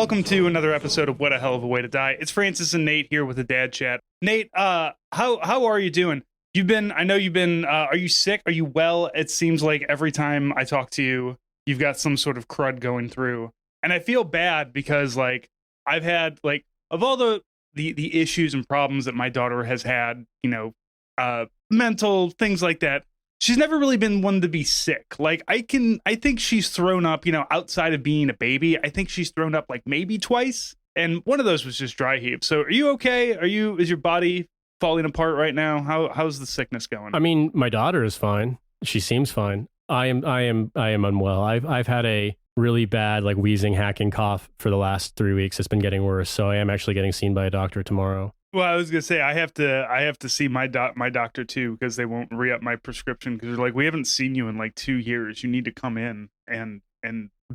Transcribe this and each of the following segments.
welcome to another episode of What a Hell of a Way to Die. It's Francis and Nate here with the Dad Chat. Nate, how are you doing? Are you sick? Are you well? It seems like every time I talk to you, you've got some sort of crud going through. And I feel bad because like I've had like of all the issues and problems that my daughter has had, mental things like that. She's never really been one to be sick. Like I think she's thrown up, outside of being a baby, I think she's thrown up like maybe twice. And one of those was just dry heaves. So are you okay? Is your body falling apart right now? How's the sickness going? I mean, my daughter is fine. She seems fine. I am unwell. I've had a really bad like wheezing, hacking cough for the last 3 weeks. It's been getting worse. So I am actually getting seen by a doctor tomorrow. Well, I was gonna say I have to see my doctor too because they won't re-up my prescription because they're like, we haven't seen you in like 2 years. You need to come in and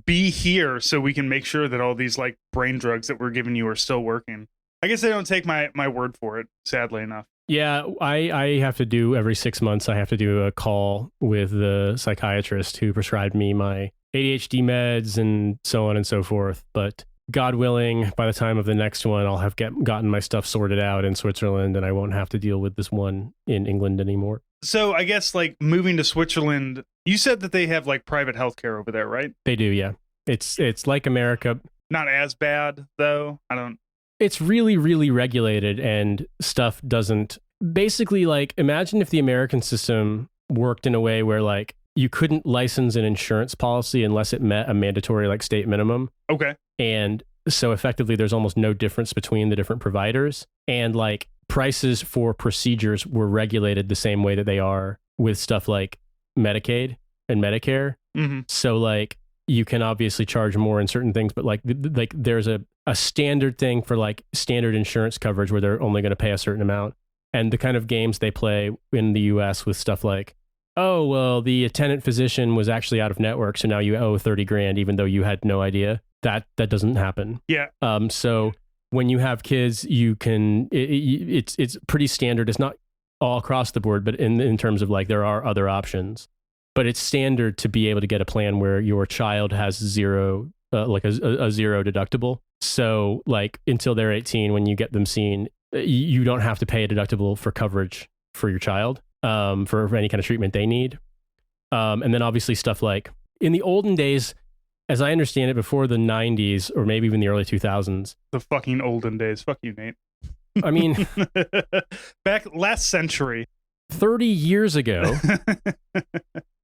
be here so we can make sure that all these like brain drugs that we're giving you are still working. I guess they don't take my word for it, sadly enough. Yeah, I have to do every 6 months. I have to do a call with the psychiatrist who prescribed me my ADHD meds and so on and so forth. But God willing, by the time of the next one, I'll have gotten my stuff sorted out in Switzerland and I won't have to deal with this one in England anymore. So I guess like moving to Switzerland, you said that they have like private healthcare over there, right? They do, yeah. It's like America. Not as bad though. It's really, really regulated and stuff doesn't. Basically, like imagine if the American system worked in a way where like you couldn't license an insurance policy unless it met a mandatory like state minimum. Okay. And so effectively, there's almost no difference between the different providers. And like prices for procedures were regulated the same way that they are with stuff like Medicaid and Medicare. Mm-hmm. So like you can obviously charge more in certain things, but like there's a standard thing for like standard insurance coverage where they're only going to pay a certain amount. And the kind of games they play in the US with stuff like, oh, well, the attendant physician was actually out of network, so now you owe 30 grand, even though you had no idea. That doesn't happen. Yeah. So when you have kids, you can, it's pretty standard. It's not all across the board, but in terms of like, there are other options, but it's standard to be able to get a plan where your child has zero, like a zero deductible. So like until they're 18, when you get them seen, you don't have to pay a deductible for coverage for your child, for any kind of treatment they need. And then obviously stuff like in the olden days, as I understand it, before the 90s or maybe even the early 2000s. The fucking olden days. Fuck you, Nate. I mean, back last century. 30 years ago,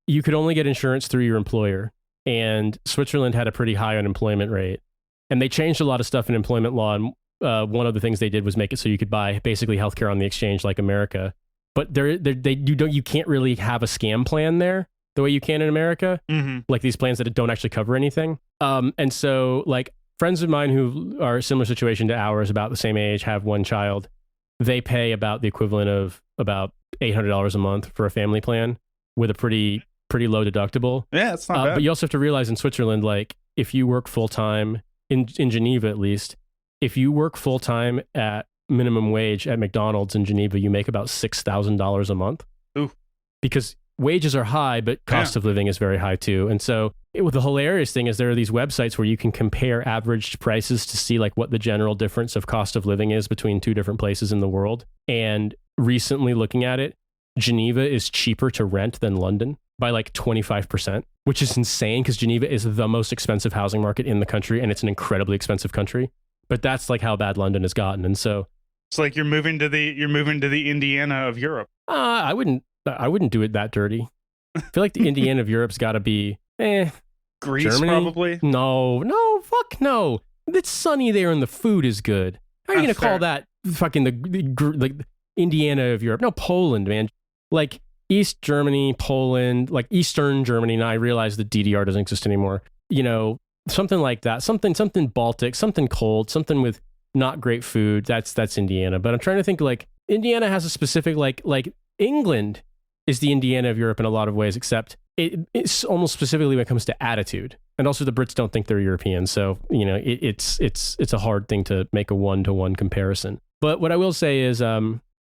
you could only get insurance through your employer. And Switzerland had a pretty high unemployment rate. And they changed a lot of stuff in employment law. And one of the things they did was make it so you could buy basically healthcare on the exchange like America. But you can't really have a scam plan there the way you can in America, like these plans that don't actually cover anything. And so like friends of mine who are a similar situation to ours, about the same age, have one child, they pay about the equivalent of about $800 a month for a family plan with a pretty low deductible. Yeah, it's not bad. But you also have to realize in Switzerland, like if you work full-time, in Geneva at least, if you work full-time at minimum wage at McDonald's in Geneva, you make about $6,000 a month. Ooh. Because wages are high, but cost of living is very high too. And so the hilarious thing is there are these websites where you can compare averaged prices to see like what the general difference of cost of living is between two different places in the world. And recently looking at it, Geneva is cheaper to rent than London by like 25%, which is insane because Geneva is the most expensive housing market in the country and it's an incredibly expensive country. But that's like how bad London has gotten. And so it's like you're moving to the Indiana of Europe. I wouldn't do it that dirty. I feel like the Indiana of Europe's got to be Greece, Germany? probably. No, fuck no. It's sunny there and the food is good. How are you gonna call that fucking the Indiana of Europe? No, Poland, man. Like East Germany, Poland, like Eastern Germany. Now I realize the DDR doesn't exist anymore. Something like that. Something Baltic, something cold, something with not great food. That's Indiana. But I'm trying to think like Indiana has a specific like England is the Indiana of Europe in a lot of ways, except it's almost specifically when it comes to attitude. And also the Brits don't think they're European. So, it's a hard thing to make a one-to-one comparison. But what I will say is,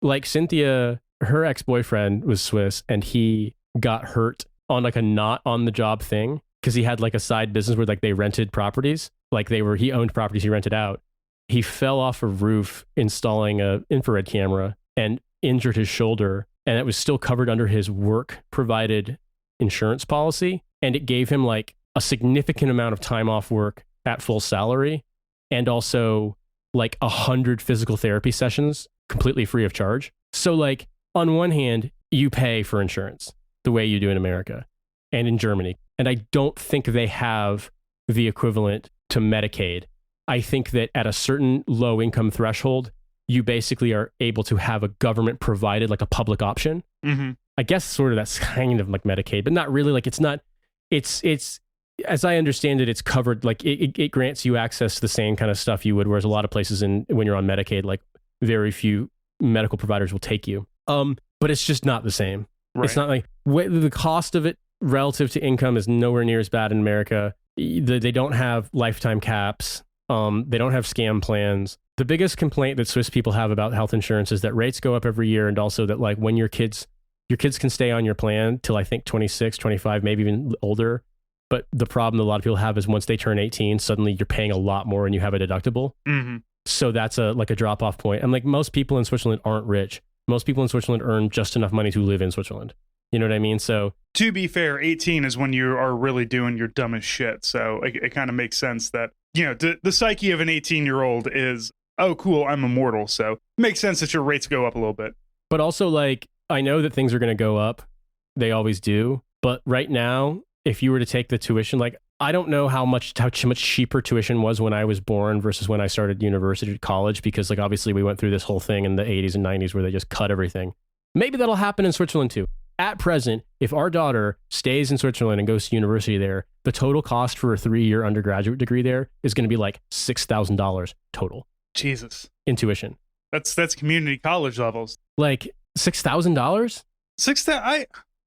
like Cynthia, her ex-boyfriend was Swiss and he got hurt on like a not on the job thing. because he had like a side business where like they rented properties. Like he owned properties he rented out. He fell off a roof installing a infrared camera and injured his shoulder. And it was still covered under his work provided insurance policy. And it gave him like a significant amount of time off work at full salary. And also like 100 physical therapy sessions completely free of charge. So like on one hand, you pay for insurance the way you do in America and in Germany. And I don't think they have the equivalent to Medicaid. I think that at a certain low income threshold, you basically are able to have a government provided, like a public option. Mm-hmm. I guess sort of that's kind of like Medicaid, but not really. Like it's as I understand it, it's covered. Like it grants you access to the same kind of stuff you would, whereas a lot of places when you're on Medicaid, like very few medical providers will take you. But it's just not the same. Right. It's not like the cost of it relative to income is nowhere near as bad in America. They don't have lifetime caps. They don't have scam plans. The biggest complaint that Swiss people have about health insurance is that rates go up every year. And also that like when your kids can stay on your plan till I think 26, 25, maybe even older. But the problem a lot of people have is once they turn 18, suddenly you're paying a lot more and you have a deductible. Mm-hmm. So that's a drop off point. And like most people in Switzerland aren't rich. Most people in Switzerland earn just enough money to live in Switzerland. You know what I mean? So to be fair, 18 is when you are really doing your dumbest shit. So it kind of makes sense that, you know, the psyche of an 18-year-old is, oh, cool, I'm immortal. So it makes sense that your rates go up a little bit. But also, like, I know that things are going to go up. They always do. But right now, if you were to take the tuition, like, I don't know how much cheaper tuition was when I was born versus when I started university, college, because, like, obviously we went through this whole thing in the 80s and 90s where they just cut everything. Maybe that'll happen in Switzerland too. At present, if our daughter stays in Switzerland and goes to university there, the total cost for a 3-year undergraduate degree there is going to be like $6,000 total. Jesus. In tuition. That's community college levels. Like $6,000?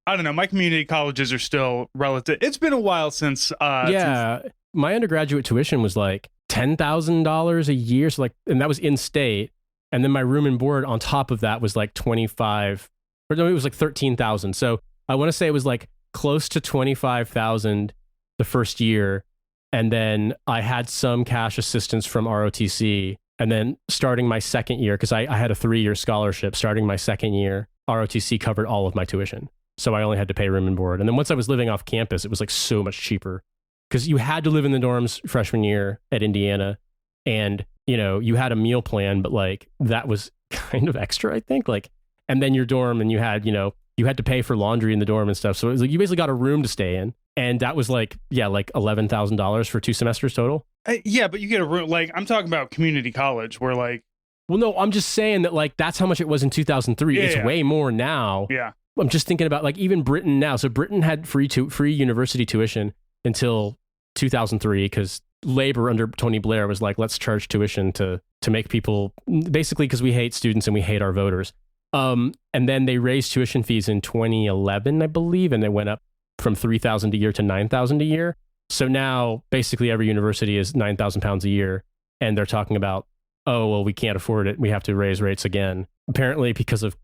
I don't know. My community colleges are still relative. It's been a while since. My undergraduate tuition was like $10,000 a year. So like, and that was in state. And then my room and board on top of that was like 25. Or no, it was like 13,000. So I want to say it was like close to 25,000 the first year. And then I had some cash assistance from ROTC. And then starting my second year, because I had a 3-year scholarship, starting my second year, ROTC covered all of my tuition. So I only had to pay room and board. And then once I was living off campus, it was like so much cheaper because you had to live in the dorms freshman year at Indiana. And, you know, you had a meal plan, but like that was kind of extra, I think. Like, and then your dorm, and you had to pay for laundry in the dorm and stuff. So it was like you basically got a room to stay in. And that was like $11,000 for 2 semesters total. Yeah, but you get a room. Like, I'm talking about community college where like. Well, no, I'm just saying that like that's how much it was in 2003. Yeah, it's way more now. Yeah. I'm just thinking about like even Britain now. So Britain had free university tuition until 2003 because Labour under Tony Blair was like, let's charge tuition to make people basically because we hate students and we hate our voters. And then they raised tuition fees in 2011, I believe, and they went up from $3,000 a year to $9,000 a year. So now basically every university is £9,000 a year, and they're talking about, oh well, we can't afford it. We have to raise rates again, apparently because of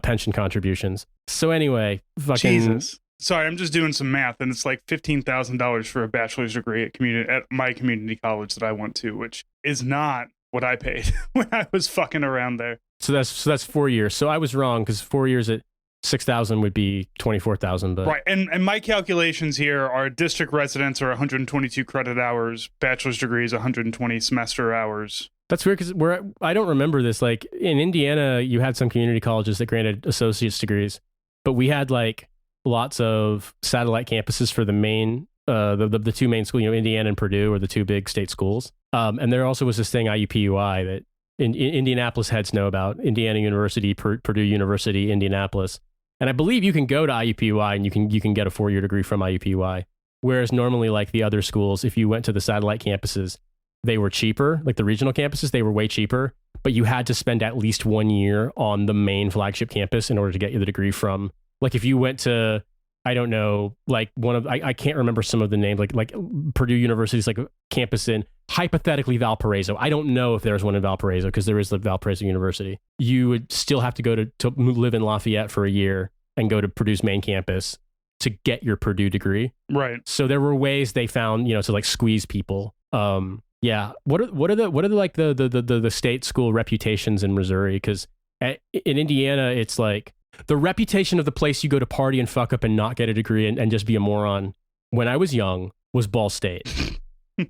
pension contributions. So anyway, fucking Jesus. Sorry, I'm just doing some math, and it's like $15,000 for a bachelor's degree at my community college that I went to, which is not what I paid when I was fucking around there. So that's 4 years. So I was wrong because 4 years at 6,000 would be 24,000. But right, and my calculations here are district residents are 122 credit hours, bachelor's degrees 120 semester hours. That's weird because I don't remember this. Like in Indiana, you had some community colleges that granted associate's degrees, but we had like lots of satellite campuses for the main, the 2 main schools, you know, Indiana and Purdue are the 2 big state schools. And there also was this thing, IUPUI, that Indianapolis heads know about, Indiana University, Purdue University, Indianapolis. And I believe you can go to IUPUI and you can get a 4-year degree from IUPUI. Whereas normally like the other schools, if you went to the satellite campuses, they were cheaper, like the regional campuses, they were way cheaper, but you had to spend at least 1 year on the main flagship campus in order to get you the degree from, like if you went to, I don't know, like I can't remember some of the names, like Purdue University's like a campus in hypothetically Valparaiso. I don't know if there's one in Valparaiso because there is the Valparaiso University. You would still have to go to live in Lafayette for a year and go to Purdue's main campus to get your Purdue degree. Right. So there were ways they found, to like squeeze people. Yeah. What are the state school reputations in Missouri? Because in Indiana, it's like the reputation of the place you go to party and fuck up and not get a degree and just be a moron. When I was young, was Ball State.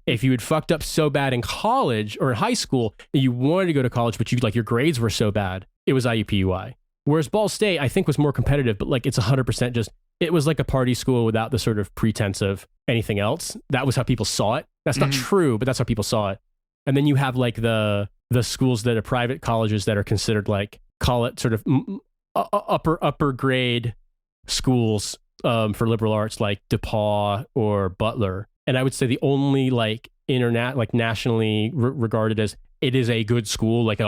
If you had fucked up so bad in college or in high school and you wanted to go to college, but your grades were so bad, it was IUPUI. Whereas Ball State, I think, was more competitive, but like it's 100% just, it was like a party school without the sort of pretense of anything else. That was how people saw it. That's not true, but that's how people saw it. And then you have like the schools that are private colleges that are considered like, call it sort of upper grade schools for liberal arts like DePauw or Butler. And I would say the only like nationally regarded as it is a good school, like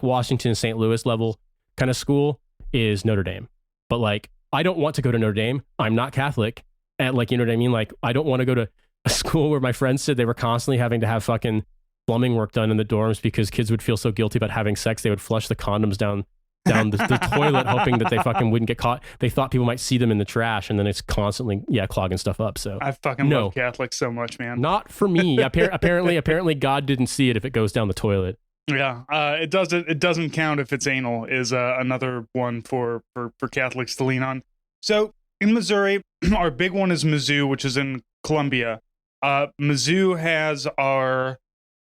Washington, St. Louis level kind of school is Notre Dame. But like, I don't want to go to Notre Dame. I'm not Catholic. And like, you know what I mean? Like, I don't want to go to a school where my friends said they were constantly having to have fucking plumbing work done in the dorms because kids would feel so guilty about having sex. They would flush the condoms down the toilet, hoping that they fucking wouldn't get caught. They thought people might see them in the trash, and then it's constantly clogging stuff up. So I fucking love Catholics so much, man. Not for me. Apparently God didn't see it if it goes down the toilet. Yeah, it doesn't count if it's anal is another one for Catholics to lean on. So in Missouri, our big one is Mizzou, which is in Columbia. Mizzou has our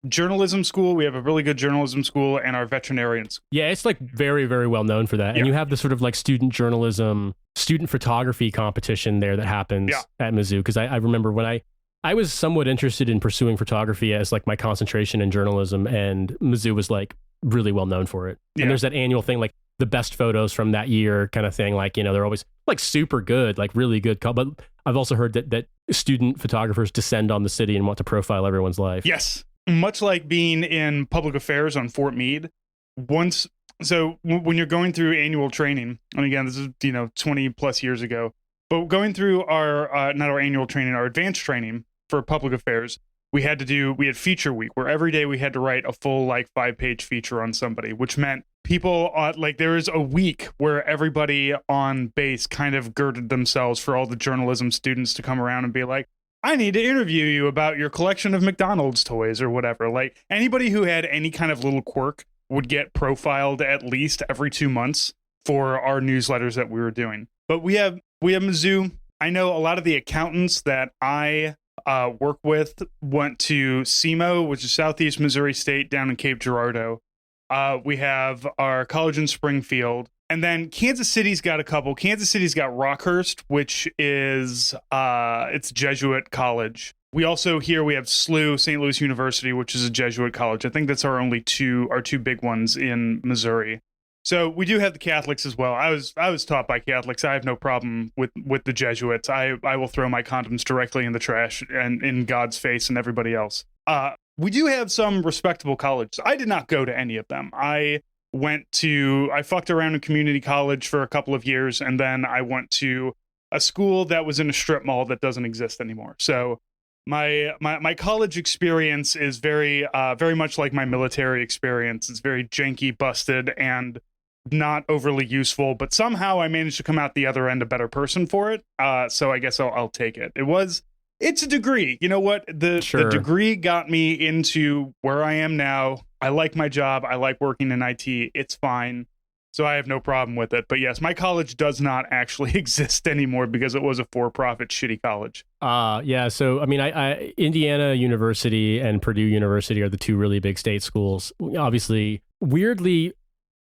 journalism school. We have a really good journalism school, and our veterinarian school. Yeah, it's like very, very well known for that. And you have the sort of like student journalism, student photography competition there that happens at Mizzou. Because I remember when I was somewhat interested in pursuing photography as like my concentration in journalism, and Mizzou was like really well known for it. And there's that annual thing, like the best photos from that year kind of thing. Like, they're always like super good, like really good. But I've also heard that student photographers descend on the city and want to profile everyone's life. Yes. Much like being in public affairs on Fort Meade, when you're going through annual training, and again, this is 20 plus years ago, but going through our not our annual training, our advanced training for public affairs, we had feature week where every day we had to write a full like 5-page feature on somebody, which meant people there was a week where everybody on base kind of girded themselves for all the journalism students to come around and be like, I need to interview you about your collection of McDonald's toys or whatever. Like anybody who had any kind of little quirk would get profiled at least every 2 months for our newsletters that we were doing. But we have Mizzou. I know a lot of the accountants that I work with went to SEMO, which is Southeast Missouri State down in Cape Girardeau. We have our college in Springfield. And then Kansas City's got a couple. Kansas City's got Rockhurst, which is it's Jesuit college. We also we have SLU, St. Louis University, which is a Jesuit college. I think that's our two big ones in Missouri. So we do have the Catholics as well. I was taught by Catholics. I have no problem with the Jesuits. I will throw my condoms directly in the trash and in God's face and everybody else. We do have some respectable colleges. I did not go to any of them. I fucked around in community college for a couple of years, and then I went to a school that was in a strip mall that doesn't exist anymore. So my college experience is very much like my military experience. It's very janky, busted, and not overly useful, but somehow I managed to come out the other end a better person for it. So I guess I'll take it. It's a degree. You know what? The degree got me into where I am now. I like my job. I like working in IT. It's fine. So I have no problem with it. But yes, my college does not actually exist anymore because it was a for-profit shitty college. Yeah. So, I mean, I Indiana University and Purdue University are the two really big state schools. Obviously, weirdly,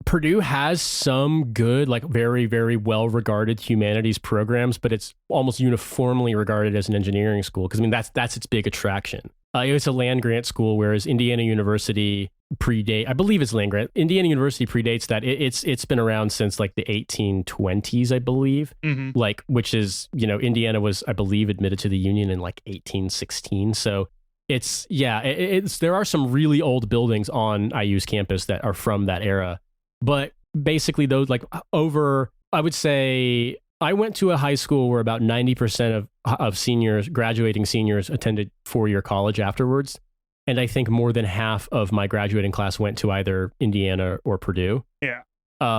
Purdue has some good, like very, very well-regarded humanities programs, but it's almost uniformly regarded as an engineering school because, I mean, that's its big attraction. It's a land-grant school, whereas Indiana University I believe it's land-grant. Indiana University predates that. It's been around since like the 1820s, I believe. Mm-hmm. Like, which is, Indiana was, I believe, admitted to the Union in like 1816. So there are some really old buildings on IU's campus that are from that era. But basically those I would say I went to a high school where about 90% of seniors, graduating seniors, attended 4-year college afterwards. And I think more than half of my graduating class went to either Indiana or Purdue. Yeah.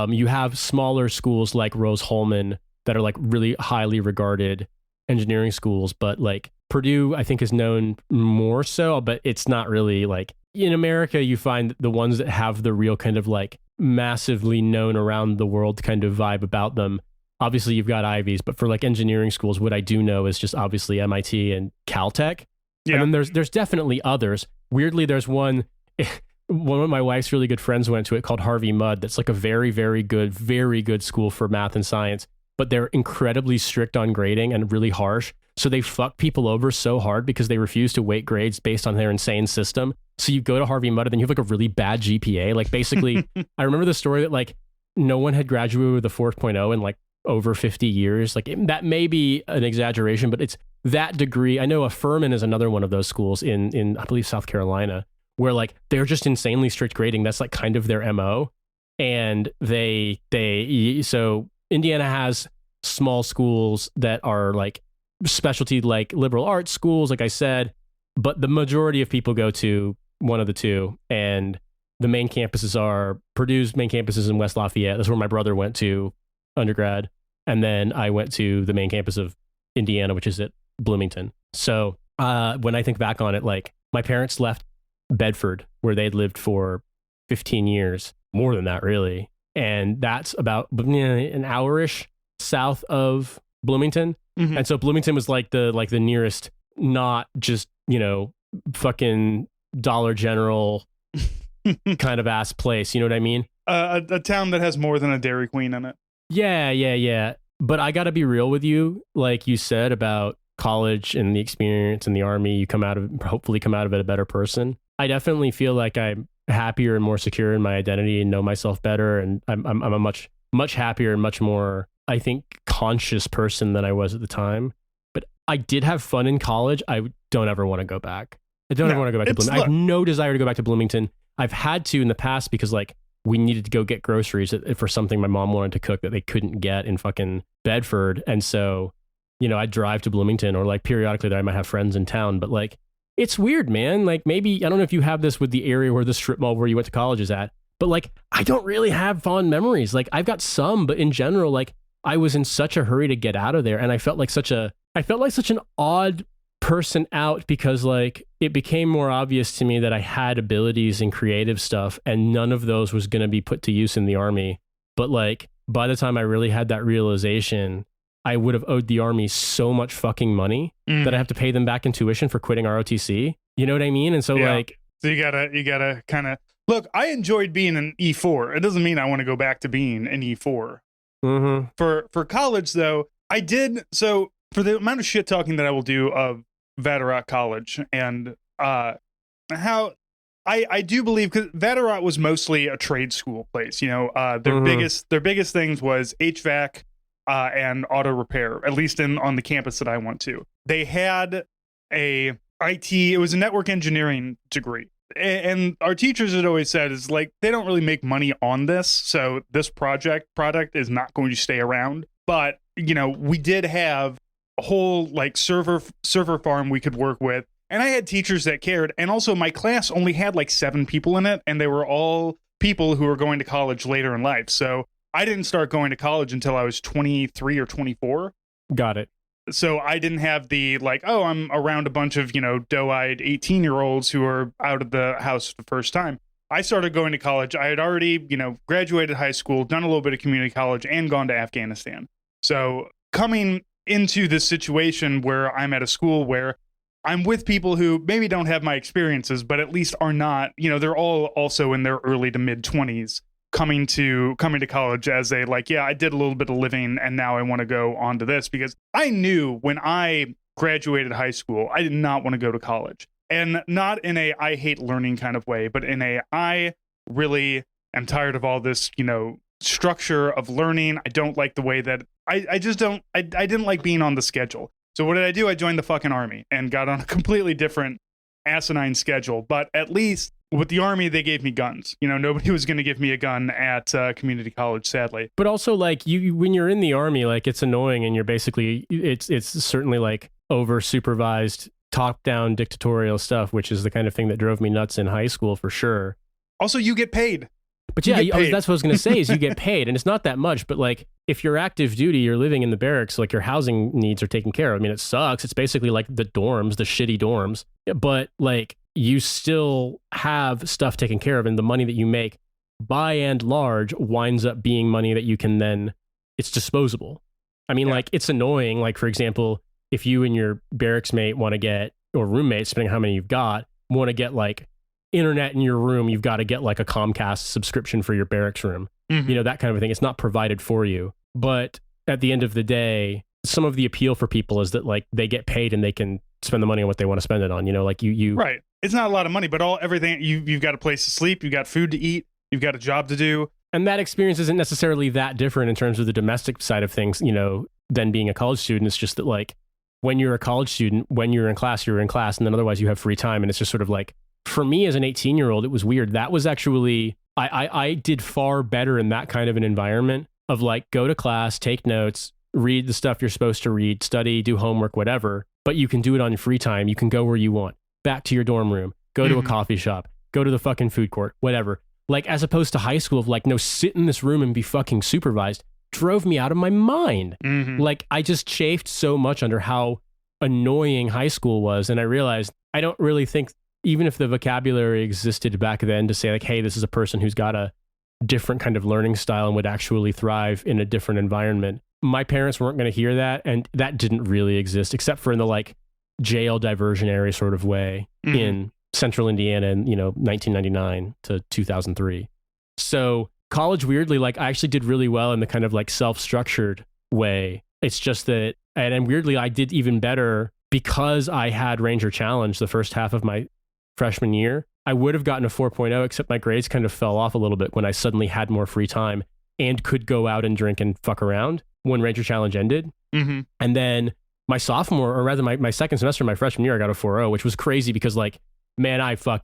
You have smaller schools like Rose-Hulman, that are like really highly regarded engineering schools, but like Purdue, I think, is known more so, but it's not really like in America, you find the ones that have the real kind of like massively known around the world kind of vibe about them. Obviously, you've got Ivies, but for like engineering schools, what I do know is just obviously MIT and Caltech. Yeah. And then there's definitely others. Weirdly, there's one of my wife's really good friends went to it called Harvey Mudd. That's like a very, very good school for math and science, but they're incredibly strict on grading and really harsh. So they fuck people over so hard because they refuse to weight grades based on their insane system. So you go to Harvey Mudd and then you have like a really bad GPA. Like basically, I remember the story that like no one had graduated with a 4.0 in like over 50 years. Like that may be an exaggeration, but it's that degree. I know a Furman is another one of those schools in I believe South Carolina, where like they're just insanely strict grading. That's like kind of their MO. And so Indiana has small schools that are like specialty, like liberal arts schools, like I said, but the majority of people go to one of the two. And the main campuses are Purdue's main campus is in West Lafayette. That's where my brother went to undergrad. And then I went to the main campus of Indiana, which is at Bloomington. So when I think back on it, like my parents left Bedford, where they'd lived for 15 years, more than that really. And that's about an hour-ish south of Bloomington. Mm-hmm. And so Bloomington was like the nearest, not just, fucking Dollar General kind of ass place. You know what I mean? A town that has more than a Dairy Queen in it. Yeah. But I got to be real with you. Like you said about college and the experience and the army, you hopefully come out of it a better person. I definitely feel like I'm happier and more secure in my identity and know myself better. And I'm a much happier and much more, I think, conscious person than I was at the time. But I did have fun in college. I don't ever want to go back. I don't ever want to go back to Bloomington. I have no desire to go back to Bloomington. I've had to in the past because like we needed to go get groceries for something my mom wanted to cook that they couldn't get in fucking Bedford. And so, I'd drive to Bloomington, or like periodically that I might have friends in town. But like, it's weird, man. Like maybe, I don't know if you have this with the area where the strip mall where you went to college is at, but like, I don't really have fond memories. Like I've got some, but in general, like I was in such a hurry to get out of there. And I felt like such an odd person out because like it became more obvious to me that I had abilities in creative stuff and none of those was going to be put to use in the army. But like by the time I really had that realization, I would have owed the army so much fucking money that I have to pay them back in tuition for quitting ROTC. You know what I mean? And so like, so you gotta kind of look, I enjoyed being an E4. It doesn't mean I want to go back to being an E4. Mm-hmm. For college though, I did. So for the amount of shit talking that I will do of Vatterott College and how I do believe, because Vatterott was mostly a trade school place. Their biggest things was HVAC and auto repair, at least on the campus that I went to. They had it was a network engineering degree. And our teachers had always said is like, they don't really make money on this. So this product is not going to stay around. But, we did have a whole like server farm we could work with. And I had teachers that cared. And also my class only had like 7 people in it. And they were all people who were going to college later in life. So I didn't start going to college until I was 23 or 24. Got it. So I didn't have the like, oh, I'm around a bunch of, doe-eyed 18-year-olds who are out of the house for the first time. I started going to college. I had already, graduated high school, done a little bit of community college, and gone to Afghanistan. So coming into this situation where I'm at a school where I'm with people who maybe don't have my experiences, but at least are not, they're all also in their early to mid 20s. Coming to college as I did a little bit of living and now I want to go on to this, because I knew when I graduated high school, I did not want to go to college, and not in a I hate learning kind of way, but in a I really am tired of all this, structure of learning. I don't like the way that I didn't like being on the schedule. So what did I do? I joined the fucking army and got on a completely different asinine schedule. But at least with the army, they gave me guns. Nobody was going to give me a gun at community college, sadly. But also, like, when you're in the army, like, it's annoying, and you're basically, it's certainly like over supervised, top down dictatorial stuff, which is the kind of thing that drove me nuts in high school for sure. Also, you get paid. But yeah, get paid. that's what I was going to say is you get paid, and it's not that much, but like if you're active duty, you're living in the barracks, like your housing needs are taken care of. I mean, it sucks. It's basically like the dorms, the shitty dorms, but like you still have stuff taken care of, and the money that you make by and large winds up being money that you can then, it's disposable. I mean, like it's annoying. Like for example, if you and your barracks mate want to get, or roommate, depending on how many you've got, want to get like internet in your room, you've got to get like a Comcast subscription for your barracks room. Mhm. You know, that kind of a thing. It's not provided for you. But at the end of the day, some of the appeal for people is that like they get paid and they can spend the money on what they want to spend it on. You know, like you Right. It's not a lot of money, but everything you've got a place to sleep, you've got food to eat, you've got a job to do. And that experience isn't necessarily that different in terms of the domestic side of things, you know, than being a college student. It's just that like when you're a college student, when you're in class, and then otherwise you have free time. And it's just sort of like, for me as an 18-year-old, it was weird. That was actually, I did far better in that kind of an environment of like, go to class, take notes, read the stuff you're supposed to read, study, do homework, whatever. But you can do it on your free time. You can go where you want, back to your dorm room, go to a coffee shop, go to the fucking food court, whatever. Like, as opposed to high school of like, no, sit in this room and be fucking supervised, drove me out of my mind. Like, I just chafed so much under how annoying high school was. And I realized I don't really think, even if the vocabulary existed back then to say like, hey, this is a person who's got a different kind of learning style and would actually thrive in a different environment, my parents weren't going to hear that. And that didn't really exist, except for in the like jail diversionary sort of way in central Indiana in, you know, 1999 to 2003. So college, weirdly, like I actually did really well in the kind of like self-structured way. It's just that, and weirdly, I did even better because I had Ranger Challenge the first half of my freshman year. I would have gotten a 4.0, except my grades kind of fell off a little bit when I suddenly had more free time and could go out and drink and fuck around when Ranger Challenge ended. And then my sophomore, or rather my second semester, my freshman year, I got a 4.0, which was crazy because like, man,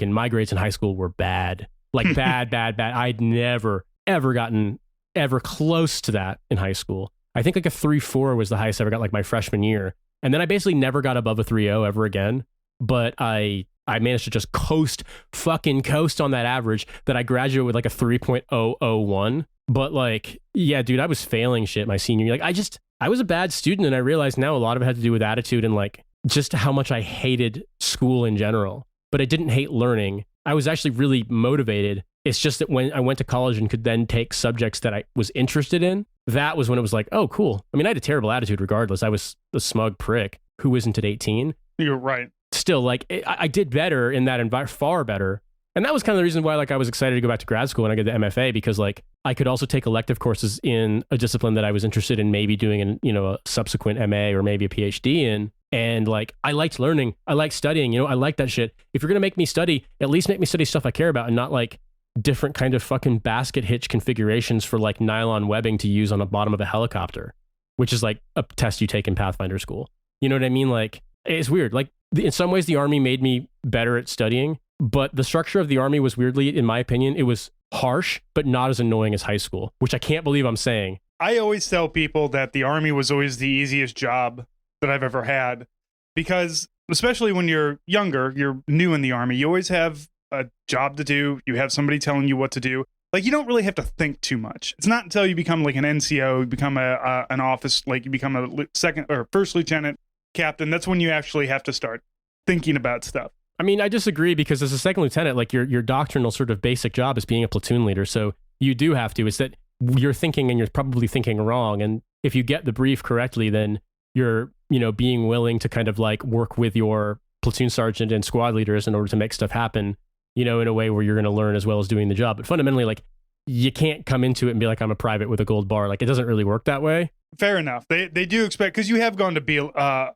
my grades in high school were bad. Like bad. I'd never, ever gotten ever close to that in high school. I think like a 3.4 was the highest I ever got like my freshman year. And then I basically never got above a 3.0 ever again. But I managed to just coast on that average that I graduated with like a 3.001. But like, yeah, dude, I was failing shit my senior year. Like I was a bad student, and I realized now a lot of it had to do with attitude and like just how much I hated school in general. But I didn't hate learning. I was actually really motivated. It's just that when I went to college and could then take subjects that I was interested in, that was when it was like, oh, cool. I mean, I had a terrible attitude regardless. I was a smug prick who isn't at 18. You're right. Still, like, I did better in that environment, far better. And that was kind of the reason why, like, I was excited to go back to grad school when I got the MFA, because, like, I could also take elective courses in a discipline that I was interested in maybe doing a subsequent MA or maybe a PhD in. And, like, I liked learning. I liked studying. I like that shit. If you're going to make me study, at least make me study stuff I care about and not, like, different kind of fucking basket hitch configurations for, like, nylon webbing to use on the bottom of a helicopter, which is, like, a test you take in Pathfinder school. You know what I mean? Like, it's weird. Like, in some ways, the Army made me better at studying, but the structure of the Army was weirdly, in my opinion, it was harsh, but not as annoying as high school, which I can't believe I'm saying. I always tell people that the Army was always the easiest job that I've ever had, because especially when you're younger, you're new in the Army, you always have a job to do. You have somebody telling you what to do. Like, you don't really have to think too much. It's not until you become like an NCO, you become an office, like you become a second or first lieutenant, captain. That's when you actually have to start thinking about stuff. I mean, I disagree, because as a second lieutenant, like your doctrinal sort of basic job is being a platoon leader. So you do have to. It's that you're thinking, and you're probably thinking wrong. And if you get the brief correctly, then you're, being willing to kind of like work with your platoon sergeant and squad leaders in order to make stuff happen, in a way where you're going to learn as well as doing the job. But fundamentally, like, you can't come into it and be like, I'm a private with a gold bar. Like, it doesn't really work that way. Fair enough. They do expect, because you have gone to Bullock.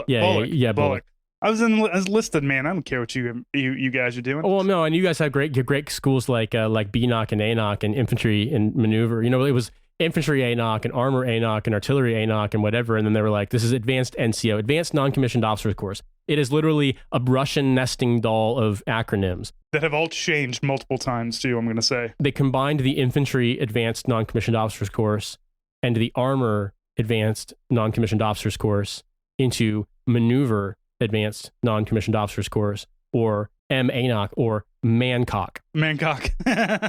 Yeah, Bullock. I was enlisted, man. I don't care what you guys are doing. Oh, well, no, and you guys have great schools like BNOC and ANOC and infantry and maneuver. It was infantry ANOC and armor ANOC and artillery ANOC and whatever. And then they were like, this is advanced NCO, advanced non-commissioned officers course. It is literally a Russian nesting doll of acronyms that have all changed multiple times too, I'm going to say. They combined the infantry advanced non-commissioned officers course and the armor advanced non-commissioned officers course into maneuver advanced non-commissioned officers course, or MANOC, or Mancock. Mancock.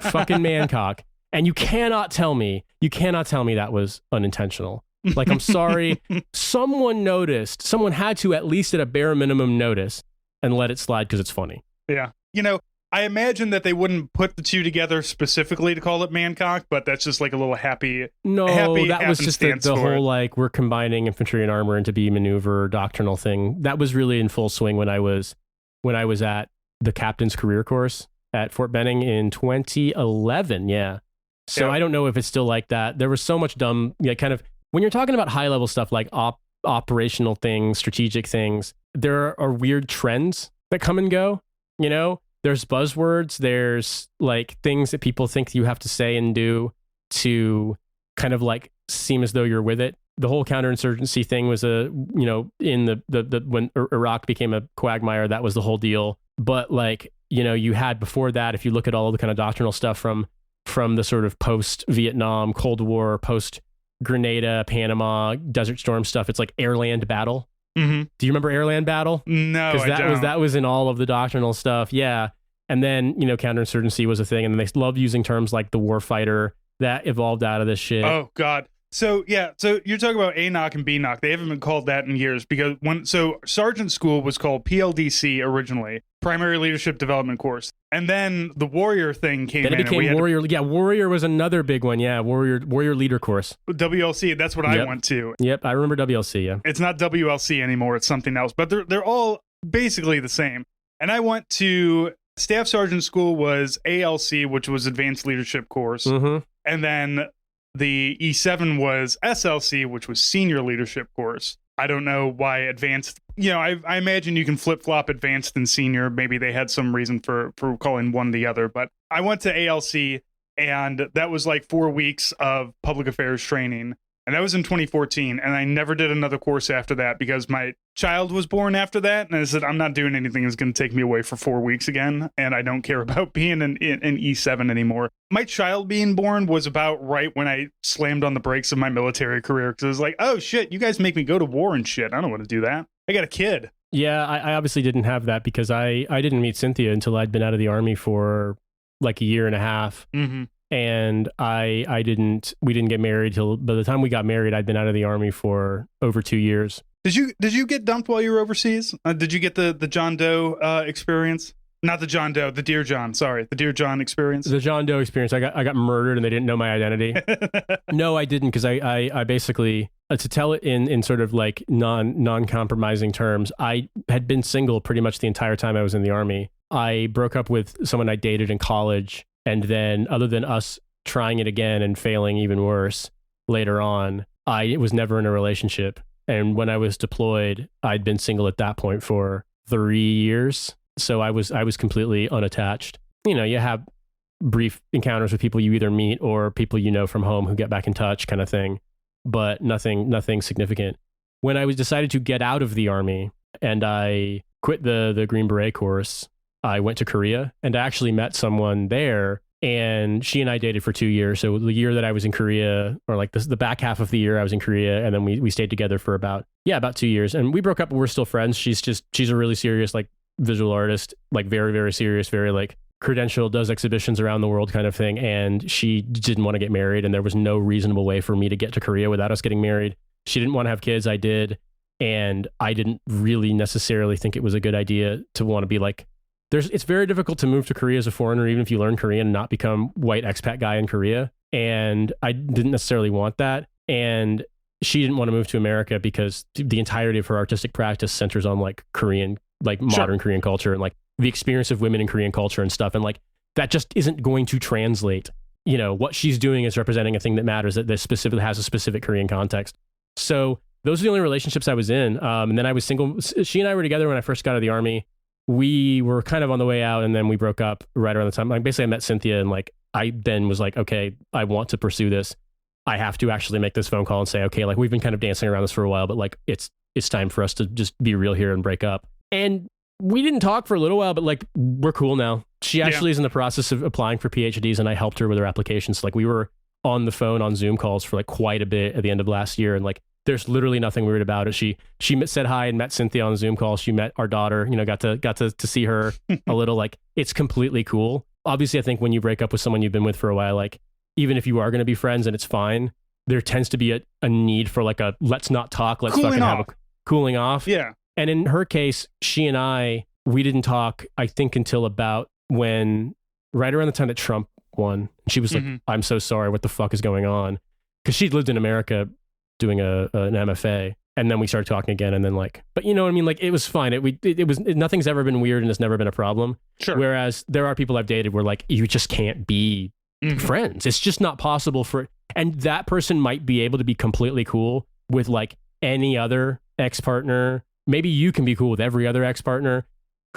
Fucking Mancock. And you cannot tell me that was unintentional. Like, I'm sorry. Someone noticed. Someone had to at least at a bare minimum notice and let it slide because it's funny. Yeah. You know, I imagine that they wouldn't put the two together specifically to call it Mancock, but that's just like a little happy. No, that was just the whole like we're combining infantry and armor into be maneuver doctrinal thing. That was really in full swing when I was at the captain's career course at Fort Benning in 2011. Yeah. So I don't know if it's still like that. There was so much dumb, kind of when you're talking about high level stuff like operational things, strategic things, there are weird trends that come and go, you know? There's buzzwords, there's like things that people think you have to say and do to kind of like seem as though you're with it. The whole counterinsurgency thing was in the when Iraq became a quagmire, that was the whole deal. But like, you had before that, if you look at all of the kind of doctrinal stuff from the sort of post-Vietnam, Cold War, post-Grenada, Panama, Desert Storm stuff, it's like air-land battle. Mm-hmm. Do you remember airland battle? No, because that was in all of the doctrinal stuff. Yeah. And then, counterinsurgency was a thing. And they loved using terms like the warfighter that evolved out of this shit. Oh, God. So, yeah. So you're talking about ANOC and BNOC. They haven't been called that in years because Sergeant School was called PLDC originally, Primary Leadership Development Course. And then the Warrior thing came in. Then it became Warrior. Warrior was another big one. Yeah, Warrior Leader Course. WLC, that's what I went to. Yep, I remember WLC, yeah. It's not WLC anymore, it's something else. But they're all basically the same. And I went to Staff Sergeant School was ALC, which was Advanced Leadership Course. Mm-hmm. And then the E7 was SLC, which was Senior Leadership Course. I don't know why advanced, I imagine you can flip-flop advanced and senior. Maybe they had some reason for calling one the other, but I went to ALC and that was like 4 weeks of public affairs training. And that was in 2014. And I never did another course after that because my child was born after that. And I said, I'm not doing anything that's going to take me away for 4 weeks again. And I don't care about being in E7 anymore. My child being born was about right when I slammed on the brakes of my military career. Because I was like, oh, shit, you guys make me go to war and shit. I don't want to do that. I got a kid. Yeah, I obviously didn't have that because I didn't meet Cynthia until I'd been out of the Army for like a year and a half. Mm-hmm. And we didn't get married till by the time we got married, I'd been out of the Army for over 2 years. Did you get dumped while you were overseas? Did you get the John Doe experience? Not the John Doe, the Dear John. Sorry, the Dear John experience. The John Doe experience. I got murdered and they didn't know my identity. No, I didn't because I basically to tell it in sort of like non-compromising terms. I had been single pretty much the entire time I was in the Army. I broke up with someone I dated in college. And then other than us trying it again and failing even worse later on, I was never in a relationship. And when I was deployed, I'd been single at that point for 3 years. So I was completely unattached. You have brief encounters with people you either meet or people from home who get back in touch kind of thing, but nothing significant. When I was decided to get out of the Army and I quit the Green Beret course, I went to Korea and I actually met someone there and she and I dated for 2 years. So the year that I was in Korea, or like the back half of the year I was in Korea, and then we stayed together for about 2 years and we broke up, but we're still friends. She's a really serious, like visual artist, like very, very serious, very like credentialed, does exhibitions around the world kind of thing. And she didn't want to get married and there was no reasonable way for me to get to Korea without us getting married. She didn't want to have kids. I did. And I didn't really necessarily think it was a good idea to want to be like, it's very difficult to move to Korea as a foreigner, even if you learn Korean and not become white expat guy in Korea. And I didn't necessarily want that. And she didn't want to move to America because the entirety of her artistic practice centers on like Korean, like modern Korean culture and like the experience of women in Korean culture and stuff. And like, that just isn't going to translate. What she's doing is representing a thing that matters, that specifically has a specific Korean context. So those are the only relationships I was in. And then I was single. She and I were together when I first got out of the Army. We were kind of on the way out and then we broke up right around the time. Like basically I met Cynthia and like, I then was like, okay, I want to pursue this. I have to actually make this phone call and say, okay, like we've been kind of dancing around this for a while, but like it's time for us to just be real here and break up. And we didn't talk for a little while, but like we're cool now. She actually is in the process of applying for PhDs and I helped her with her applications. Like we were on the phone on Zoom calls for like quite a bit at the end of last year. And like There's literally nothing weird about it. She said hi and met Cynthia on a Zoom call. She met our daughter, got to see her a little. Like, it's completely cool. Obviously, I think when you break up with someone you've been with for a while, like, even if you are going to be friends and it's fine, there tends to be a need for like a let's not talk, let's fucking have a cooling off. Yeah. And in her case, she and we didn't talk, I think, until about right around the time that Trump won. She was like, I'm so sorry, what the fuck is going on? Because she'd lived in America doing an MFA, and then we started talking again, and then but you know what I mean? Like, it was fine. Nothing's ever been weird, and it's never been a problem. Sure. Whereas there are people I've dated where like you just can't be friends. It's just not possible and that person might be able to be completely cool with like any other ex-partner. Maybe you can be cool with every other ex-partner.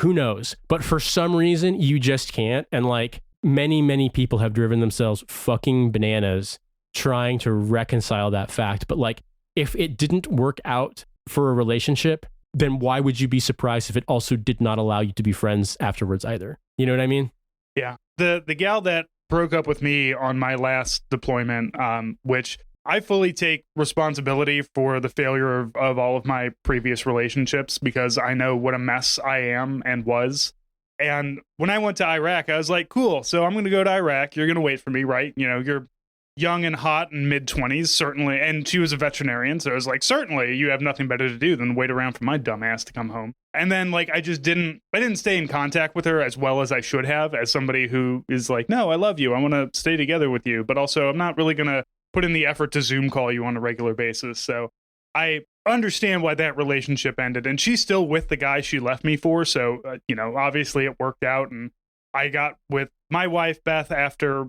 Who knows? But for some reason, you just can't. And like many people have driven themselves fucking bananas trying to reconcile that fact. But like, if it didn't work out for a relationship, then why would you be surprised if it also did not allow you to be friends afterwards either? You know what I mean? Yeah. The gal that broke up with me on my last deployment, which I fully take responsibility for the failure of all of my previous relationships, because I know what a mess I am and was. And when I went to Iraq, I was like, cool, so I'm going to go to Iraq. You're going to wait for me, right? You're young and hot in mid-20s, certainly. And she was a veterinarian, so I was like, certainly you have nothing better to do than wait around for my dumb ass to come home. And then like I didn't stay in contact with her as well as I should have, as somebody who is like, no, I love you, I want to stay together with you, but also I'm not really going to put in the effort to Zoom call you on a regular basis. So I understand why that relationship ended, and she's still with the guy she left me for. So, obviously it worked out, and I got with my wife, Beth, after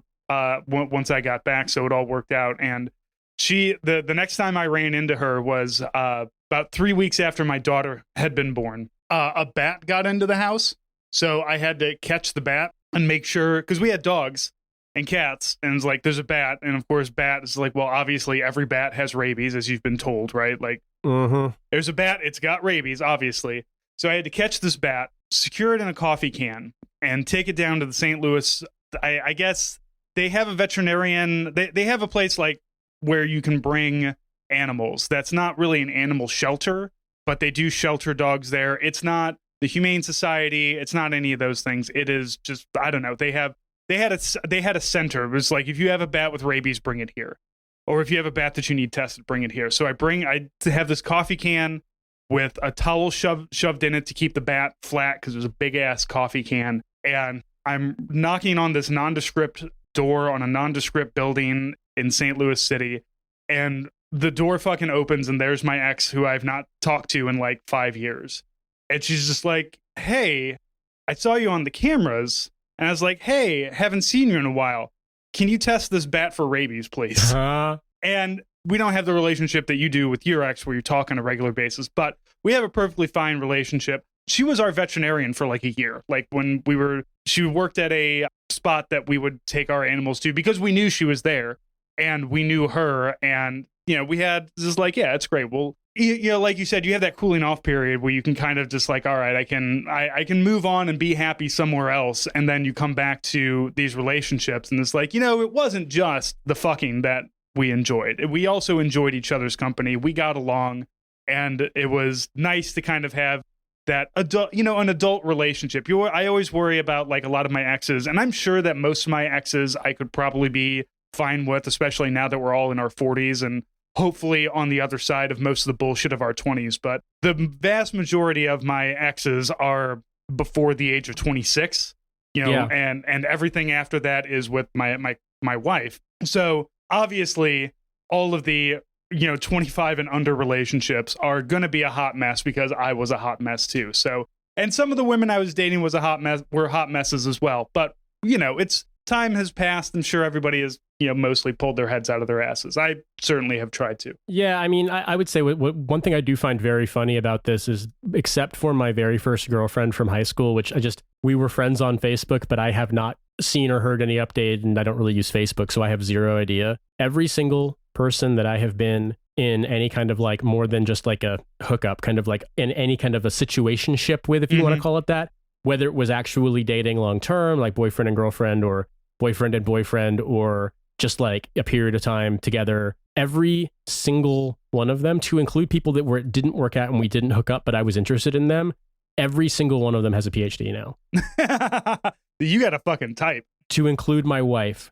once I got back. So it all worked out. And the next time I ran into her was about 3 weeks after my daughter had been born. A bat got into the house. So I had to catch the bat and make sure, because we had dogs and cats, and it's like, there's a bat, and of course bat is like, well, obviously every bat has rabies, as you've been told, right? Like, there's a bat, it's got rabies, obviously. So I had to catch this bat, secure it in a coffee can, and take it down to the St. Louis. I guess they have a veterinarian, they have a place like where you can bring animals. That's not really an animal shelter, but they do shelter dogs there. It's not the Humane Society, it's not any of those things. It is just, I don't know, they had a center. It was like, if you have a bat with rabies, bring it here. Or if you have a bat that you need tested, bring it here. So I have this coffee can with a towel shoved in it to keep the bat flat, because it was a big ass coffee can. And I'm knocking on this nondescript door on a nondescript building in St. Louis City. And the door fucking opens, and there's my ex, who I've not talked to in like 5 years. And she's just like, hey, I saw you on the cameras. And I was like, hey, haven't seen you in a while. Can you test this bat for rabies, please? And we don't have the relationship that you do with your ex where you talk on a regular basis, but we have a perfectly fine relationship. She was our veterinarian for like a year. Like when she worked at a spot that we would take our animals to, because we knew she was there and we knew her. And, we had just like, yeah, it's great. Well, like you said, you have that cooling off period where you can kind of just like, all right, I can move on and be happy somewhere else. And then you come back to these relationships, and it's like, it wasn't just the fucking that we enjoyed. We also enjoyed each other's company. We got along, and it was nice to kind of have that adult, an adult relationship. I always worry about like a lot of my exes, and I'm sure that most of my exes I could probably be fine with, especially now that we're all in our 40s and hopefully on the other side of most of the bullshit of our 20s. But the vast majority of my exes are before the age of 26, and everything after that is with my wife. So obviously all of the 25 and under relationships are going to be a hot mess, because I was a hot mess too. So, and some of the women I was dating were hot messes as well. But it's time has passed. I'm sure everybody has mostly pulled their heads out of their asses. I certainly have tried to. Yeah, I mean, I would say one thing I do find very funny about this is, except for my very first girlfriend from high school, which we were friends on Facebook, but I have not seen or heard any update, and I don't really use Facebook, so I have zero idea. Every single person that I have been in any kind of like more than just like a hookup, kind of like in any kind of a situationship with, if you want to call it that, whether it was actually dating long term, like boyfriend and girlfriend, or boyfriend and boyfriend, or just like a period of time together. Every single one of them, to include people that it didn't work out and we didn't hook up, but I was interested in them, every single one of them has a PhD now. You got a fucking type. To include my wife,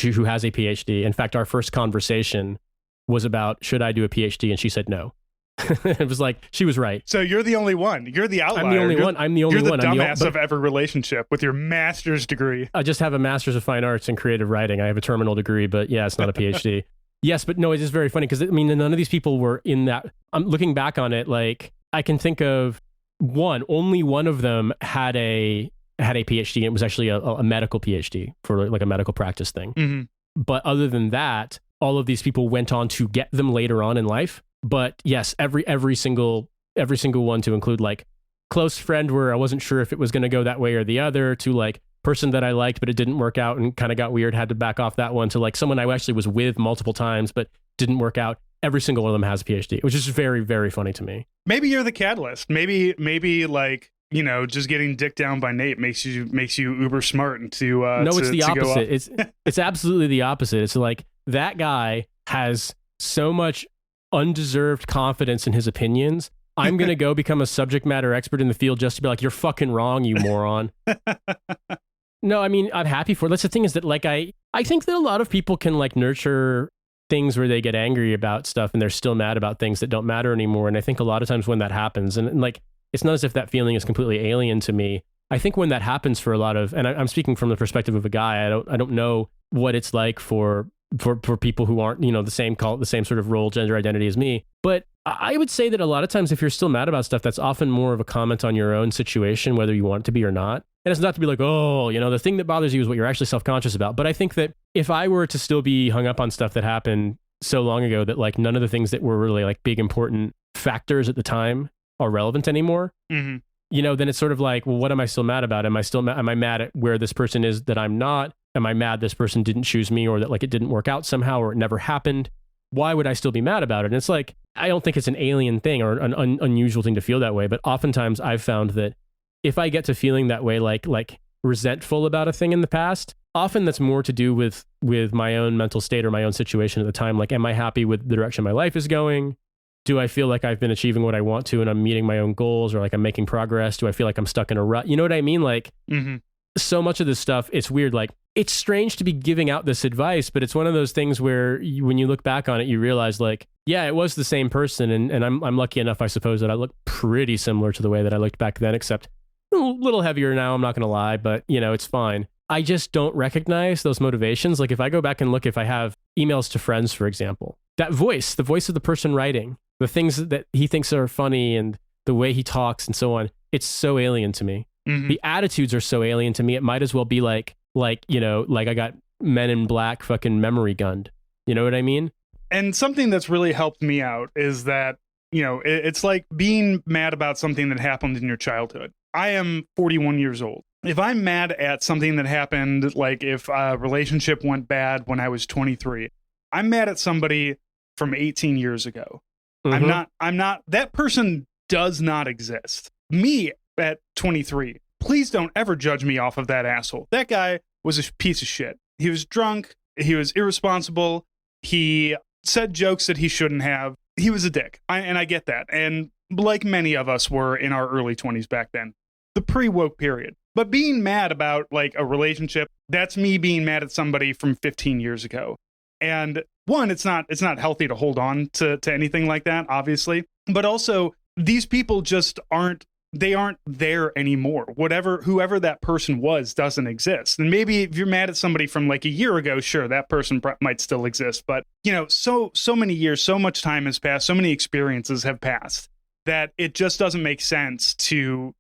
who has a PhD. In fact, our first conversation was about, should I do a PhD? And she said no. It was like, she was right. So you're the only one. You're the outlier. I'm the only one. I'm the only one. You're the dumbass of every relationship with your master's degree. I just have a master's of fine arts in creative writing. I have a terminal degree, but yeah, it's not a PhD. Yes, but no, it is very funny because I mean, none of these people were in that. I'm looking back on it, like I can think of only one of them had a PhD. And it was actually a medical PhD for like a medical practice thing. Mm-hmm. But other than that, all of these people went on to get them later on in life. But yes, every single one, to include like close friend where I wasn't sure if it was going to go that way or the other, to like person that I liked but it didn't work out and kind of got weird, had to back off that one, to like someone I actually was with multiple times but didn't work out. Every single one of them has a PhD, which is very, very funny to me. Maybe you're the catalyst. Maybe like, you know, just getting dicked down by Nate makes you uber smart and to no, it's the opposite. It's absolutely the opposite. It's like that guy has so much undeserved confidence in his opinions. I'm going to go become a subject matter expert in the field just to be like, you're fucking wrong, you moron. No, I mean, I'm happy for it. That's the thing, is that like, I think that a lot of people can like nurture things where they get angry about stuff and they're still mad about things that don't matter anymore. And I think a lot of times when that happens, and like, it's not as if that feeling is completely alien to me. I think when that happens for a lot of, and I'm speaking from the perspective of a guy, I don't know what it's like for people who aren't, you know, the same sort of role, gender identity as me. But I would say that a lot of times if you're still mad about stuff, that's often more of a comment on your own situation, whether you want it to be or not. And it's not to be like, oh, you know, the thing that bothers you is what you're actually self-conscious about. But I think that if I were to still be hung up on stuff that happened so long ago that like none of the things that were really like big important factors at the time are relevant anymore, mm-hmm. you know, then it's sort of like, well, what am I still mad about? Am I mad at where this person is that I'm not? Am I mad this person didn't choose me, or that like it didn't work out somehow, or it never happened? Why would I still be mad about it? And it's like, I don't think it's an alien thing or an unusual thing to feel that way. But oftentimes I've found that if I get to feeling that way, like resentful about a thing in the past, often that's more to do with my own mental state or my own situation at the time. Like, am I happy with the direction my life is going? Do I feel like I've been achieving what I want to and I'm meeting my own goals, or like I'm making progress? Do I feel like I'm stuck in a rut? You know what I mean? Like, mm-hmm. So much of this stuff, it's weird. Like, it's strange to be giving out this advice, but it's one of those things where when you look back on it, you realize like, yeah, it was the same person. And I'm lucky enough, I suppose, that I look pretty similar to the way that I looked back then, except a little heavier now, I'm not going to lie, but you know, it's fine. I just don't recognize those motivations. Like if I go back and look, if I have emails to friends, for example, that voice, the voice of the person writing, the things that he thinks are funny and the way he talks and so on, it's so alien to me. Mm-hmm. The attitudes are so alien to me. It might as well be like, you know, like I got Men in Black fucking memory gunned. You know what I mean? And something that's really helped me out is that, you know, it's like being mad about something that happened in your childhood. I am 41 years old. If I'm mad at something that happened, like if a relationship went bad when I was 23, I'm mad at somebody from 18 years ago. Mm-hmm. I'm not, that person does not exist. Me at 23, please don't ever judge me off of that asshole. That guy was a piece of shit. He was drunk. He was irresponsible. He said jokes that he shouldn't have. He was a dick. I get that. And like many of us were in our early 20s back then, the pre-woke period. But being mad about like a relationship, that's me being mad at somebody from 15 years ago. And one, it's not healthy to hold on to anything like that, obviously. But also, these people just aren't there anymore. Whoever that person was doesn't exist. And maybe if you're mad at somebody from like a year ago, sure, that person might still exist. But, you know, so many years, so much time has passed, so many experiences have passed that it just doesn't make sense to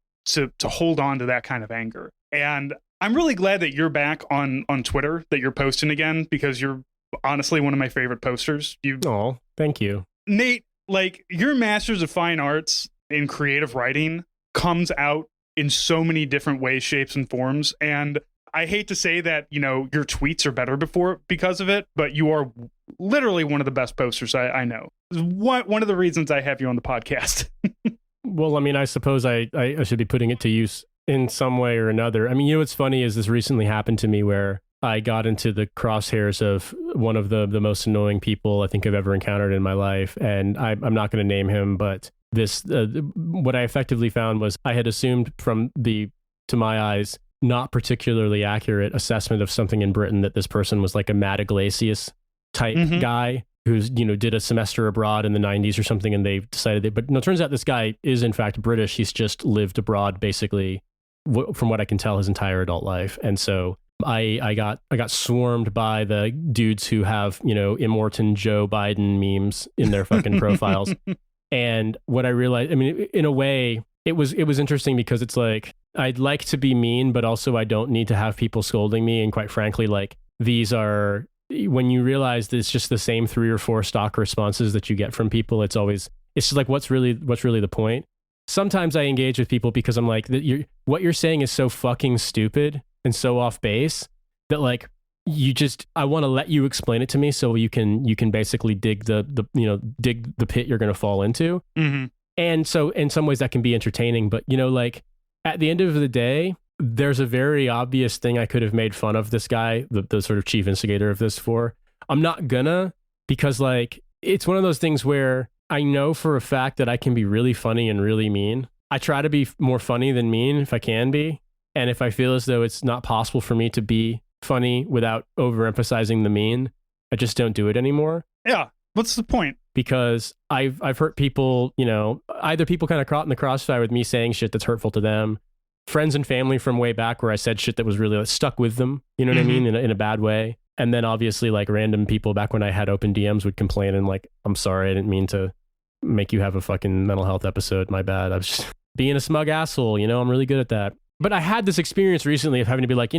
hold on to that kind of anger. And I'm really glad that you're back on Twitter, that you're posting again, because you're honestly one of my favorite posters. Oh, thank you. Nate, like your Masters of Fine Arts in creative writing comes out in so many different ways, shapes, and forms. And I hate to say that, you know, your tweets are better because of it, but you are literally one of the best posters I know. One of the reasons I have you on the podcast. Well, I mean, I suppose I should be putting it to use in some way or another. I mean, you know what's funny is this recently happened to me where I got into the crosshairs one of the most annoying people I think I've ever encountered in my life. And I'm not going to name him, but this, what I effectively found was I had assumed from to my eyes, not particularly accurate assessment of something in Britain that this person was like a Matt Iglesias type guy who's, did a semester abroad in the 90s or something, and they decided that, but no, it turns out this guy is in fact British. He's just lived abroad basically, from what I can tell, his entire adult life. And so I got swarmed by the dudes who have, Immortan Joe Biden memes in their fucking profiles. And what I realized, I mean, in a way, it was interesting because it's like, I'd like to be mean, but also I don't need to have people scolding me. And quite frankly, like, these are, when you realize that it's just the same 3 or 4 stock responses that you get from people, it's just like, what's really the point? Sometimes I engage with people because I'm like, what you're saying is so fucking stupid and so off base that like, I want to let you explain it to me so you can basically dig the pit you're going to fall into. Mm-hmm. And so in some ways that can be entertaining, but like at the end of the day, there's a very obvious thing I could have made fun of this guy, the sort of chief instigator of this for. I'm not gonna, because like, it's one of those things where I know for a fact that I can be really funny and really mean. I try to be more funny than mean if I can be. And if I feel as though it's not possible for me to be funny without overemphasizing the mean, I just don't do it anymore. Yeah. What's the point? Because I've hurt people, either people kind of caught in the crossfire with me saying shit that's hurtful to them, friends and family from way back where I said shit that was really like, stuck with them, you know what I mean, in a bad way. And then obviously like random people back when I had open DMs would complain and like, I'm sorry, I didn't mean to make you have a fucking mental health episode. My bad. I was just being a smug asshole, I'm really good at that. But I had this experience recently of having to be like,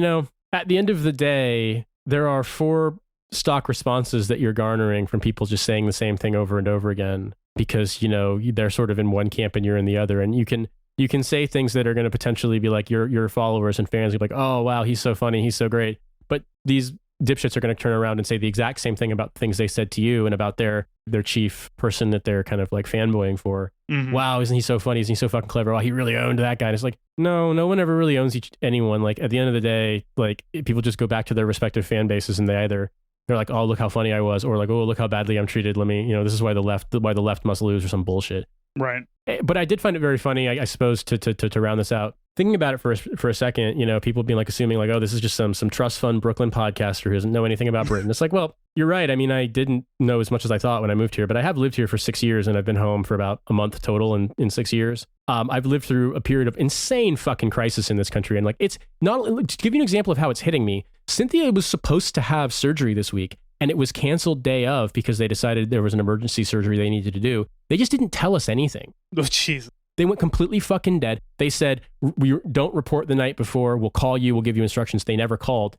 at the end of the day, there are 4 stock responses that you're garnering from people just saying the same thing over and over again because, they're sort of in one camp and you're in the other. And you can say things that are going to potentially be like your followers and fans will be like, oh, wow, he's so funny. He's so great. But these dipshits are going to turn around and say the exact same thing about things they said to you and about their chief person that they're kind of like fanboying for. Mm-hmm. Wow, isn't he so funny? Isn't he so fucking clever? Oh, he really owned that guy. And it's like, no one ever really owns anyone. Like at the end of the day, like people just go back to their respective fan bases and they're like, oh, look how funny I was, or like, oh, look how badly I'm treated. Let me, this is why the left must lose or some bullshit. Right. But I did find it very funny, I suppose, to round this out. Thinking about it for a second, people being like assuming like, oh, this is just some trust fund Brooklyn podcaster who doesn't know anything about Britain. It's like, well, you're right. I mean, I didn't know as much as I thought when I moved here, but I have lived here for 6 years and I've been home for about a month total in 6 years. I've lived through a period of insane fucking crisis in this country. And like, it's not, to give you an example of how it's hitting me, Cynthia was supposed to have surgery this week and it was canceled day of because they decided there was an emergency surgery they needed to do. They just didn't tell us anything. Oh, jeez. They went completely fucking dead. They said, we don't report the night before. We'll call you. We'll give you instructions. They never called.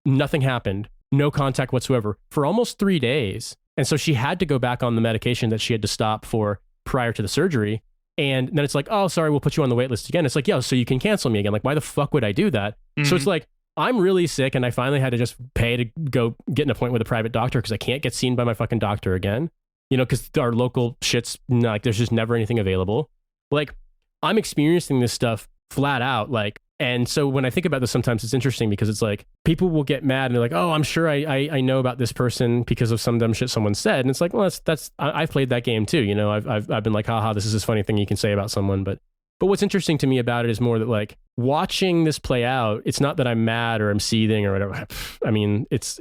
Nothing happened. No contact whatsoever for almost 3 days. And so she had to go back on the medication that she had to stop for prior to the surgery. And then it's like, oh, sorry, we'll put you on the wait list again. It's like, yo, so you can cancel me again. Like, why the fuck would I do that? Mm-hmm. So it's like, I'm really sick and I finally had to just pay to go get an appointment with a private doctor because I can't get seen by my fucking doctor again. Because our local shit's like, there's just never anything available. Like, I'm experiencing this stuff flat out. Like, and so when I think about this, sometimes it's interesting because it's like people will get mad and they're like, oh, I'm sure I know about this person because of some dumb shit someone said. And it's like, well, I've played that game too. I've been like, haha, this is this funny thing you can say about someone. But what's interesting to me about it is more that like watching this play out, it's not that I'm mad or I'm seething or whatever. I mean, it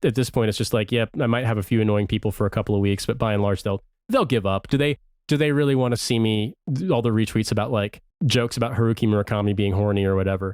at this point, it's just like, yep, I might have a few annoying people for a couple of weeks, but by and large, they'll give up. Do they really want to see me, all the retweets about like jokes about Haruki Murakami being horny or whatever?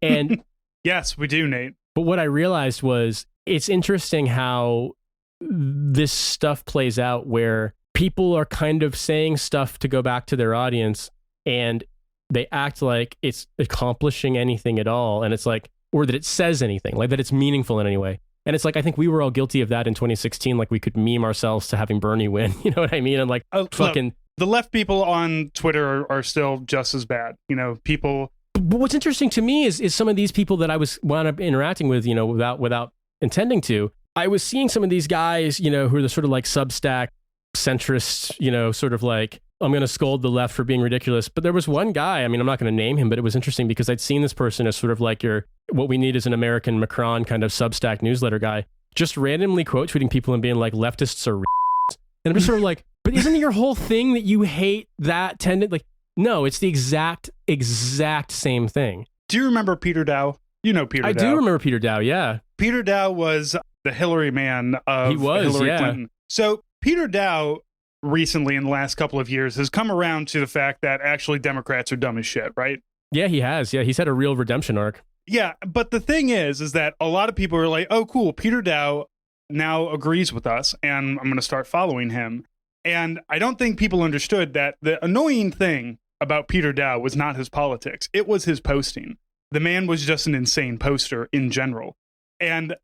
And yes, we do, Nate. But what I realized was it's interesting how this stuff plays out where people are kind of saying stuff to go back to their audience and they act like it's accomplishing anything at all. And it's like, or that it says anything, like that it's meaningful in any way. And it's like, I think we were all guilty of that in 2016. Like we could meme ourselves to having Bernie win. You know what I mean? And like fucking... Look, the left people on Twitter are still just as bad. People... But what's interesting to me is some of these people that I wound up interacting with, without intending to. I was seeing some of these guys, who are the sort of like Substack centrists, sort of like, I'm going to scold the left for being ridiculous. But there was one guy, I mean, I'm not going to name him, but it was interesting because I'd seen this person as sort of like what we need is an American Macron kind of Substack newsletter guy. just randomly quote tweeting people and being like, leftists are and I'm just sort of like, but isn't your whole thing that you hate that tendency? Like, no, it's the exact same thing. Do you remember Peter Dow? You know Peter Dow. I do remember Peter Dow, yeah. Peter Dow was the Hillary man of Hillary Clinton. So Peter Dow recently, in the last couple of years, has come around to the fact that actually Democrats are dumb as shit, right? Yeah, he has. Yeah, he's had a real redemption arc. Yeah, but the thing is that a lot of people are like, oh, cool, Peter Dow now agrees with us, and I'm going to start following him. And I don't think people understood that the annoying thing about Peter Dow was not his politics. It was his posting. The man was just an insane poster in general. And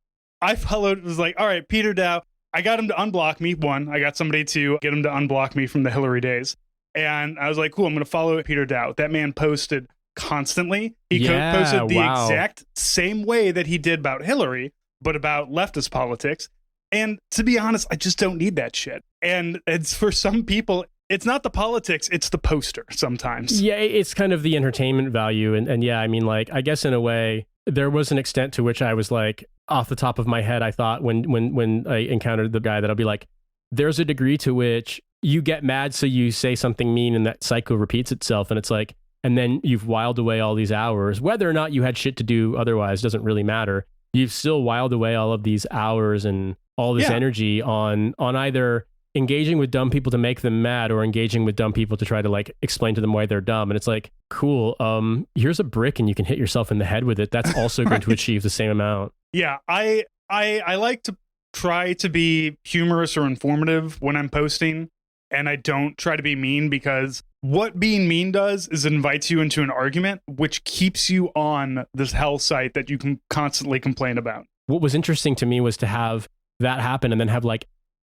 I followed, was like, all right, Peter Dow, I got him to unblock me. One, I got somebody to get him to unblock me from the Hillary days. And I was like, cool, I'm going to follow Peter Dow. That man posted constantly. He posted the exact same way that he did about Hillary, but about leftist politics. And to be honest, I just don't need that shit. And it's for some people, it's not the politics, it's the poster sometimes. Yeah, it's kind of the entertainment value. And yeah, I mean, like, I guess in a way, there was an extent to which I was like, off the top of my head, I thought when I encountered the guy that I'll be like, there's a degree to which you get mad, so you say something mean and that cycle repeats itself. And it's like, and then you've whiled away all these hours. Whether or not you had shit to do otherwise doesn't really matter. You've still whiled away all of these hours and all this energy on either engaging with dumb people to make them mad or engaging with dumb people to try to like explain to them why they're dumb. And it's like, cool, here's a brick and you can hit yourself in the head with it. That's also going to achieve the same amount. Yeah, I like to try to be humorous or informative when I'm posting, and I don't try to be mean, because what being mean does is it invites you into an argument, which keeps you on this hell site that you can constantly complain about. What was interesting to me was to have that happen and then have like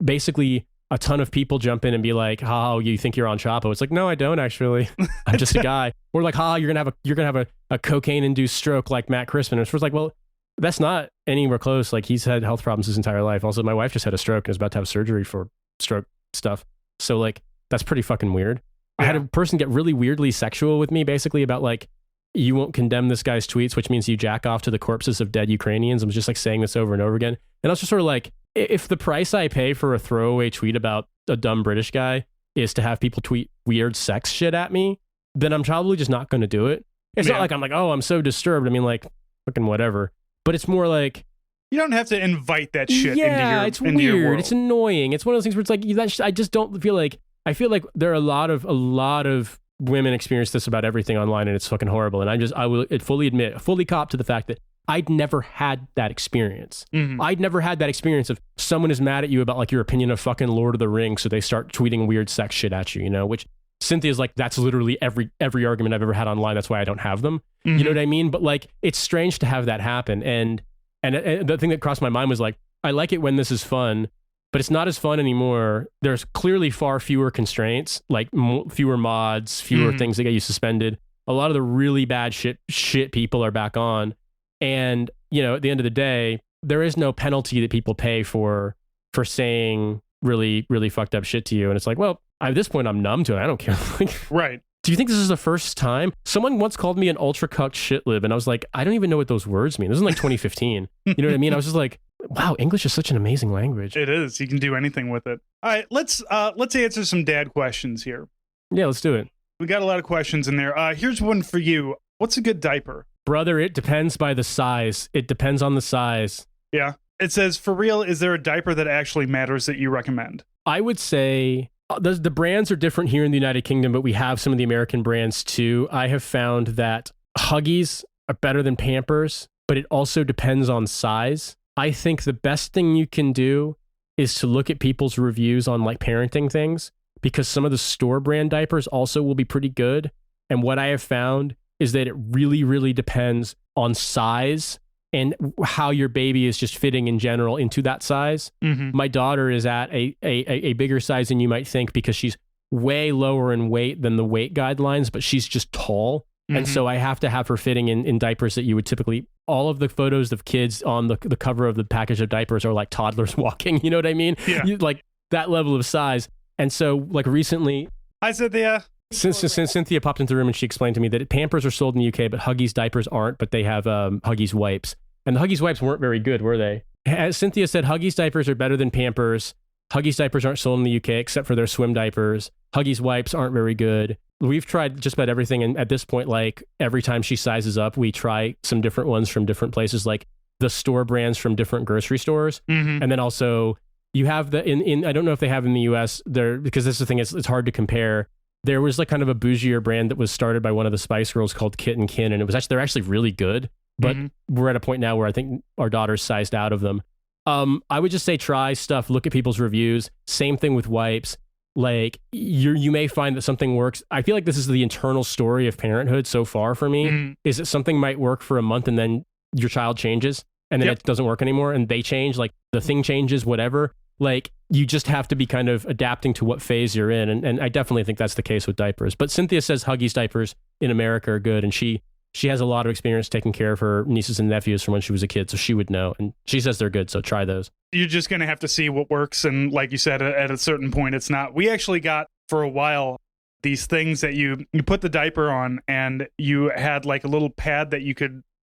basically a ton of people jump in and be like, "Oh, you think you're on Chapo?" It's like, no, I don't actually. I'm just a guy. Or like, "Ha, you're gonna have a cocaine-induced stroke like Matt Crispin." And it's like, well, that's not anywhere close. Like, he's had health problems his entire life. Also, my wife just had a stroke and is about to have surgery for stroke stuff. So like, that's pretty fucking weird. Yeah. I had a person get really weirdly sexual with me, basically about like, you won't condemn this guy's tweets, which means you jack off to the corpses of dead Ukrainians. I was just like saying this over and over again. And I was just sort of like, if the price I pay for a throwaway tweet about a dumb British guy is to have people tweet weird sex shit at me, then I'm probably just not going to do it. It's not like I'm like, oh, I'm so disturbed. I mean, like, fucking whatever. But it's more like, you don't have to invite that shit into your it's into weird. Your world. It's annoying. It's one of those things where it's like, I just don't feel like, I feel like there are a lot of women experience this about everything online, and it's fucking horrible. And I will fully cop to the fact that I'd never had that experience. Mm-hmm. I'd never had that experience of someone is mad at you about like your opinion of fucking Lord of the Rings, so they start tweeting weird sex shit at you, you know, which Cynthia's like, that's literally every argument I've ever had online. That's why I don't have them. Mm-hmm. You know what I mean? But like, it's strange to have that happen. And the thing that crossed my mind was like, I like it when this is fun, but it's not as fun anymore. There's clearly far fewer constraints, like fewer mods, fewer things that get you suspended. A lot of the really bad shit people are back on. And, you know, at the end of the day, there is no penalty that people pay for saying really, really fucked up shit to you. And it's like, well, at this point, I'm numb to it. I don't care. Right. Do you think this is the first time? Someone once called me an ultra cucked shitlib, and I was like, I don't even know what those words mean. This is like 2015. You know what I mean? I was just like, wow, English is such an amazing language. It is. You can do anything with it. All right, let's answer some dad questions here. Yeah, let's do it. We got a lot of questions in there. Here's one for you. What's a good diaper? Brother, it depends by the size. It depends on the size. Yeah. It says, for real, is there a diaper that actually matters that you recommend? I would say the brands are different here in the United Kingdom, but we have some of the American brands too. I have found that Huggies are better than Pampers, but it also depends on size. I think the best thing you can do is to look at people's reviews on like parenting things, because some of the store brand diapers also will be pretty good. And what I have found is that it really, really depends on size and how your baby is just fitting in general into that size. Mm-hmm. My daughter is at a bigger size than you might think, because she's way lower in weight than the weight guidelines, but she's just tall. Mm-hmm. And so I have to have her fitting in diapers that you would typically, all of the photos of kids on the cover of the package of diapers are like toddlers walking. You know what I mean? Yeah. Like that level of size. And so like recently, hi, Cynthia. Since Cynthia popped into the room and she explained to me that Pampers are sold in the UK, but Huggies diapers aren't, but they have Huggies wipes. And the Huggies wipes weren't very good, were they? As Cynthia said, Huggies diapers are better than Pampers. Huggies diapers aren't sold in the UK except for their swim diapers. Huggies wipes aren't very good. We've tried just about everything, and at this point, like every time she sizes up, we try some different ones from different places, like the store brands from different grocery stores. Mm-hmm. And then also you have the in I don't know if they have in the US there, because this is the thing, it's hard to compare. There was like kind of a bougier brand that was started by one of the Spice Girls called Kit and Kin, and they're actually really good. But we're at a point now where I think our daughter's sized out of them. I would just say try stuff, look at people's reviews. Same thing with wipes. Like you may find that something works. I feel like this is the internal story of parenthood so far for me, is that something might work for a month and then your child changes and then it doesn't work anymore and they change, like the thing changes, whatever. Like you just have to be kind of adapting to what phase you're in. And I definitely think that's the case with diapers. But Cynthia says Huggies diapers in America are good. And she has a lot of experience taking care of her nieces and nephews from when she was a kid. So she would know. And she says they're good. So try those. You're just going to have to see what works. And like you said, at a certain point, it's not. We actually got for a while these things that you put the diaper on and you had like a little pad that it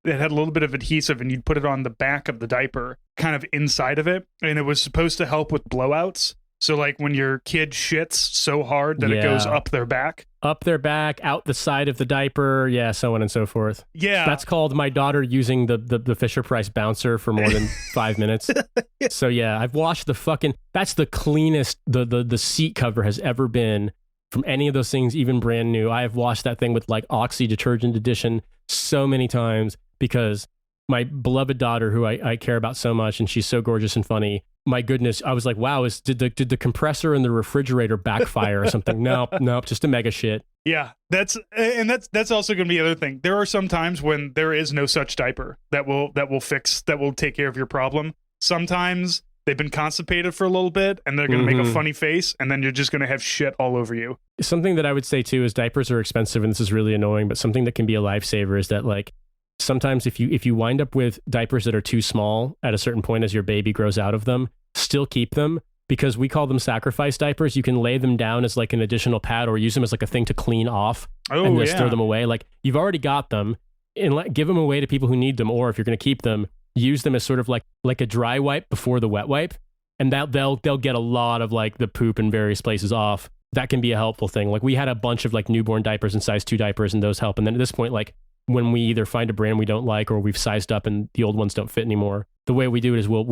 had a little bit of adhesive and you'd put it on the back of the diaper, kind of inside of it. And it was supposed to help with blowouts. So like when your kid shits so hard that it goes up their back. Up their back, out the side of the diaper, so on and so forth. Yeah. That's called my daughter using the Fisher-Price bouncer for more than 5 minutes. So yeah, I've washed that's the cleanest the seat cover has ever been from any of those things, even brand new. I have washed that thing with like Oxy detergent edition so many times because my beloved daughter, who I care about so much, and she's so gorgeous and funny, my goodness, I was like, wow, did the compressor in the refrigerator backfire or something? Nope, just a mega shit. Yeah, that's also going to be the other thing. There are some times when there is no such diaper that will take care of your problem. Sometimes they've been constipated for a little bit and they're going to make a funny face and then you're just going to have shit all over you. Something that I would say too is diapers are expensive and this is really annoying, but something that can be a lifesaver is that like sometimes if you wind up with diapers that are too small at a certain point as your baby grows out of them, still keep them, because we call them sacrifice diapers. You can lay them down as like an additional pad or use them as like a thing to clean off and just throw them away. Like you've already got them and give them away to people who need them. Or if you're going to keep them, use them as sort of like a dry wipe before the wet wipe. And that they'll get a lot of like the poop in various places off. That can be a helpful thing. Like we had a bunch of like newborn diapers and size 2 diapers and those help. And then at this point, like when we either find a brand we don't like or we've sized up and the old ones don't fit anymore, the way we do it is we'll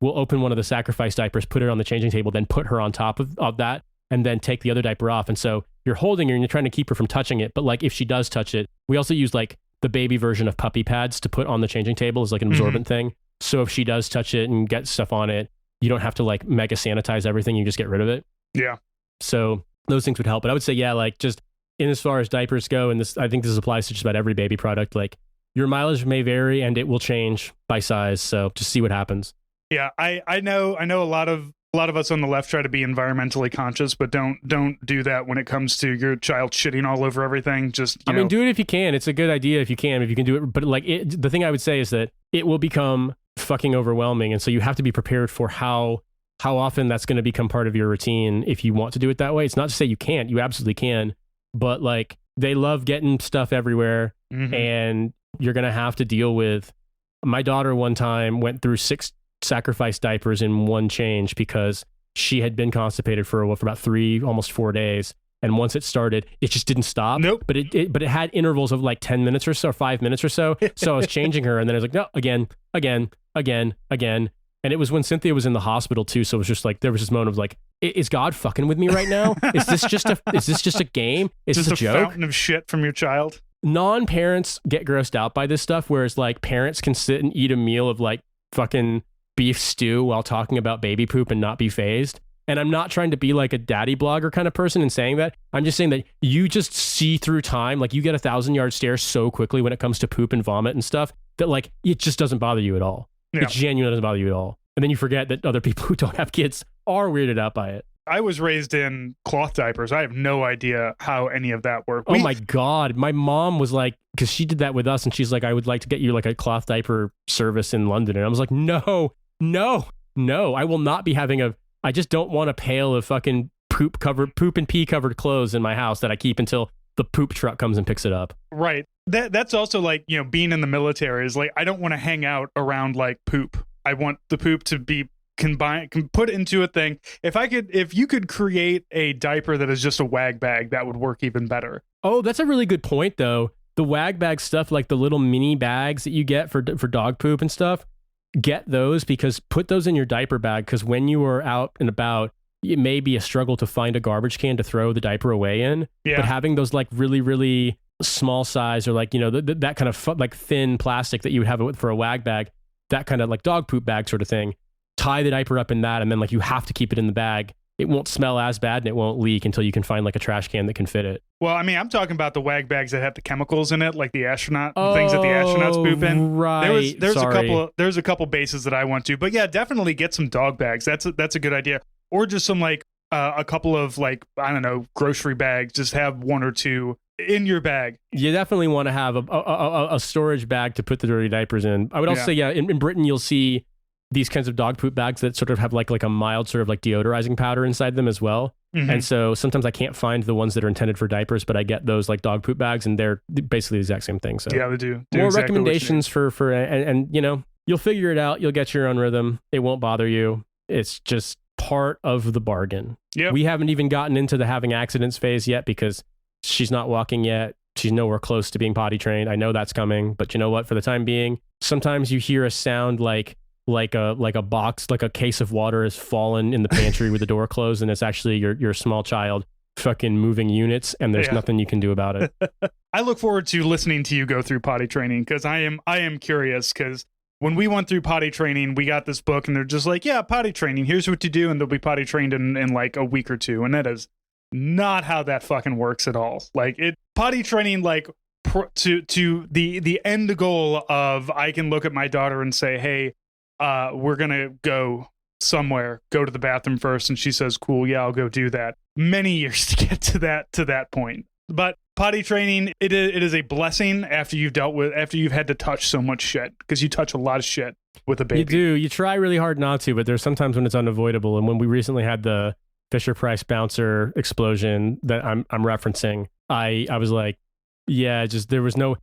open one of the sacrifice diapers, put it on the changing table, then put her on top of that, and then take the other diaper off. And so you're holding her and you're trying to keep her from touching it. But like if she does touch it, we also use like the baby version of puppy pads to put on the changing table as like an absorbent thing. So if she does touch it and get stuff on it, you don't have to like mega sanitize everything. You just get rid of it. Yeah. So those things would help. But I would say, like just in as far as diapers go, and I think this applies to just about every baby product, like your mileage may vary and it will change by size. So just see what happens. Yeah, I know a lot of us on the left try to be environmentally conscious, but don't do that when it comes to your child shitting all over everything. Just I mean, do it if you can. It's a good idea if you can do it. But like the thing I would say is that it will become fucking overwhelming, and so you have to be prepared for how often that's going to become part of your routine if you want to do it that way. It's not to say you can't. You absolutely can, but like they love getting stuff everywhere, and you're going to have to deal with. My daughter one time went through 6 sacrifice diapers in one change because she had been constipated for about 3, almost 4 days. And once it started, it just didn't stop. Nope. But it had intervals of like 10 minutes or so, or 5 minutes or so. So I was changing her and then I was like, no, again. And it was when Cynthia was in the hospital too. So it was just like, there was this moment of like, is God fucking with me right now? Is this just a game? Is just this a joke? Fountain of shit from your child? Non-parents get grossed out by this stuff. Whereas like parents can sit and eat a meal of like fucking beef stew while talking about baby poop and not be phased. And I'm not trying to be like a daddy blogger kind of person in saying that. I'm just saying that you just see through time, like you get 1,000-yard stare so quickly when it comes to poop and vomit and stuff that like it just doesn't bother you at all. Yeah. It genuinely doesn't bother you at all. And then you forget that other people who don't have kids are weirded out by it. I was raised in cloth diapers. I have no idea how any of that worked. Oh my God. My mom was like, because she did that with us and she's like, I would like to get you like a cloth diaper service in London. And I was like, no, I will not be having I just don't want a pail of fucking poop and pee covered clothes in my house that I keep until the poop truck comes and picks it up. Right. That's also like, being in the military is like, I don't want to hang out around like poop. I want the poop to be put into a thing. If you could create a diaper that is just a wag bag, that would work even better. Oh, that's a really good point, though. The wag bag stuff, like the little mini bags that you get for dog poop and stuff, get those, because put those in your diaper bag, because when you are out and about, it may be a struggle to find a garbage can to throw the diaper away in. Yeah. But having those like really, really small size, or like, you know, that kind of like thin plastic that you would have for a wag bag, that kind of like dog poop bag sort of thing, tie the diaper up in that, and then like you have to keep it in the bag. It won't smell as bad and it won't leak until you can find like a trash can that can fit it. Well, I mean, I'm talking about the wag bags that have the chemicals in it, like the astronaut things that the astronauts poop in. Right. There's a couple bases that I want to, but yeah, definitely get some dog bags. That's a good idea. Or just some like a couple of like, I don't know, grocery bags. Just have one or two in your bag. You definitely want to have a storage bag to put the dirty diapers in. I would also say, in Britain, you'll see these kinds of dog poop bags that sort of have like a mild sort of like deodorizing powder inside them as well. Mm-hmm. And so sometimes I can't find the ones that are intended for diapers, but I get those like dog poop bags, and they're basically the exact same thing. So yeah, they do. More exactly recommendations and you know, you'll figure it out. You'll get your own rhythm. It won't bother you. It's just part of the bargain. Yeah. We haven't even gotten into the having accidents phase yet, because she's not walking yet. She's nowhere close to being potty trained. I know that's coming, but you know what? For the time being, sometimes you hear a sound like a box, like a case of water has fallen in the pantry with the door closed, and it's actually your small child fucking moving units, and there's nothing you can do about it. I look forward to listening to you go through potty training, because I am curious, because when we went through potty training, we got this book and they're just like, yeah, potty training, here's what you do, and they'll be potty trained in like a week or two, and that is not how that fucking works at all. Like potty training, like to the end goal of, I can look at my daughter and say, hey, we're gonna go somewhere, go to the bathroom first, and she says, cool, yeah, I'll go do that. Many years to get to that point. But potty training, it is a blessing after you've had to touch so much shit, because you touch a lot of shit with a baby. You do. You try really hard not to, but there's sometimes when it's unavoidable. And when we recently had the Fisher-Price bouncer explosion that I'm referencing, I was like, yeah, just there was no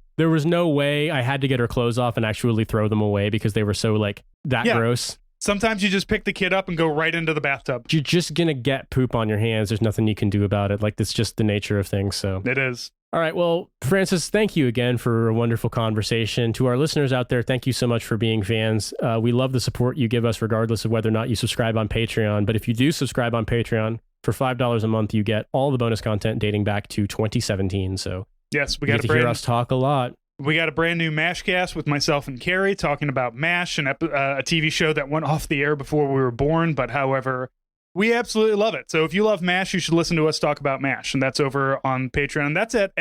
way. I had to get her clothes off and actually throw them away, because they were so like that gross. Sometimes you just pick the kid up and go right into the bathtub. You're just gonna get poop on your hands. There's nothing you can do about it. Like, that's just the nature of things. So it is. All right. Well, Francis, thank you again for a wonderful conversation. To our listeners out there, thank you so much for being fans. We love the support you give us, regardless of whether or not you subscribe on Patreon. But if you do subscribe on Patreon, for $5 a month, you get all the bonus content dating back to 2017. So yes, we got to hear us talk a lot. We got a brand new MASH cast with myself and Carrie talking about MASH, a TV show that went off the air before we were born, but however, we absolutely love it. So if you love MASH, you should listen to us talk about MASH, and that's over on Patreon. That's at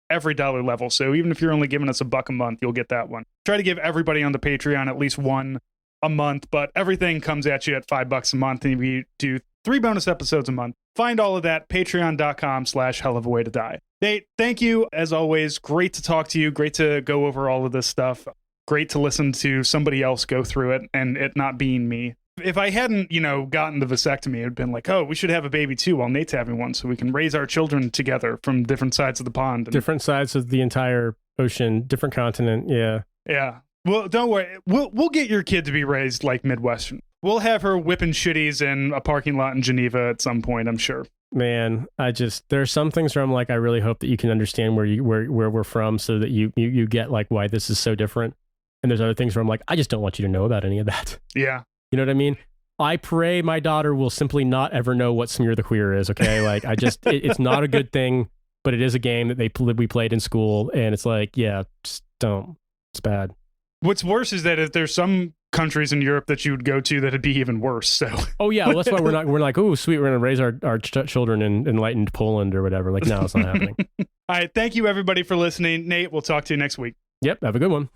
every dollar level. So even if you're only giving us $1 a month, you'll get that one. Try to give everybody on the Patreon at least one a month, but everything comes at you at $5 a month, and we do 3 bonus episodes a month. Find all of that, patreon.com/hellofawayti. Nate, thank you as always. Great to talk to you. Great to go over all of this stuff. Great to listen to somebody else go through it and it not being me. If I hadn't, gotten the vasectomy, it would have been like, oh, we should have a baby too while Nate's having one, so we can raise our children together from different sides of the pond. Different sides of the entire ocean, different continent. Yeah. Yeah. Well, don't worry. We'll get your kid to be raised like Midwestern. We'll have her whipping shitties in a parking lot in Geneva at some point, I'm sure. Man, there are some things where I'm like, I really hope that you can understand where we're from, so that you get like why this is so different. And there's other things where I'm like, I just don't want you to know about any of that. Yeah. You know what I mean? I pray my daughter will simply not ever know what Smear the Queer is. Okay. Like it's not a good thing, but it is a game that we played in school. And it's like, yeah, just don't. It's bad. What's worse is that if there's some countries in Europe that you would go to that'd be even worse. So oh yeah, well, that's why we're like, oh sweet, we're gonna raise our children in enlightened Poland or whatever. Like, no, it's not happening. All right, thank you everybody for listening. Nate, we'll talk to you next week. Yep, have a good one.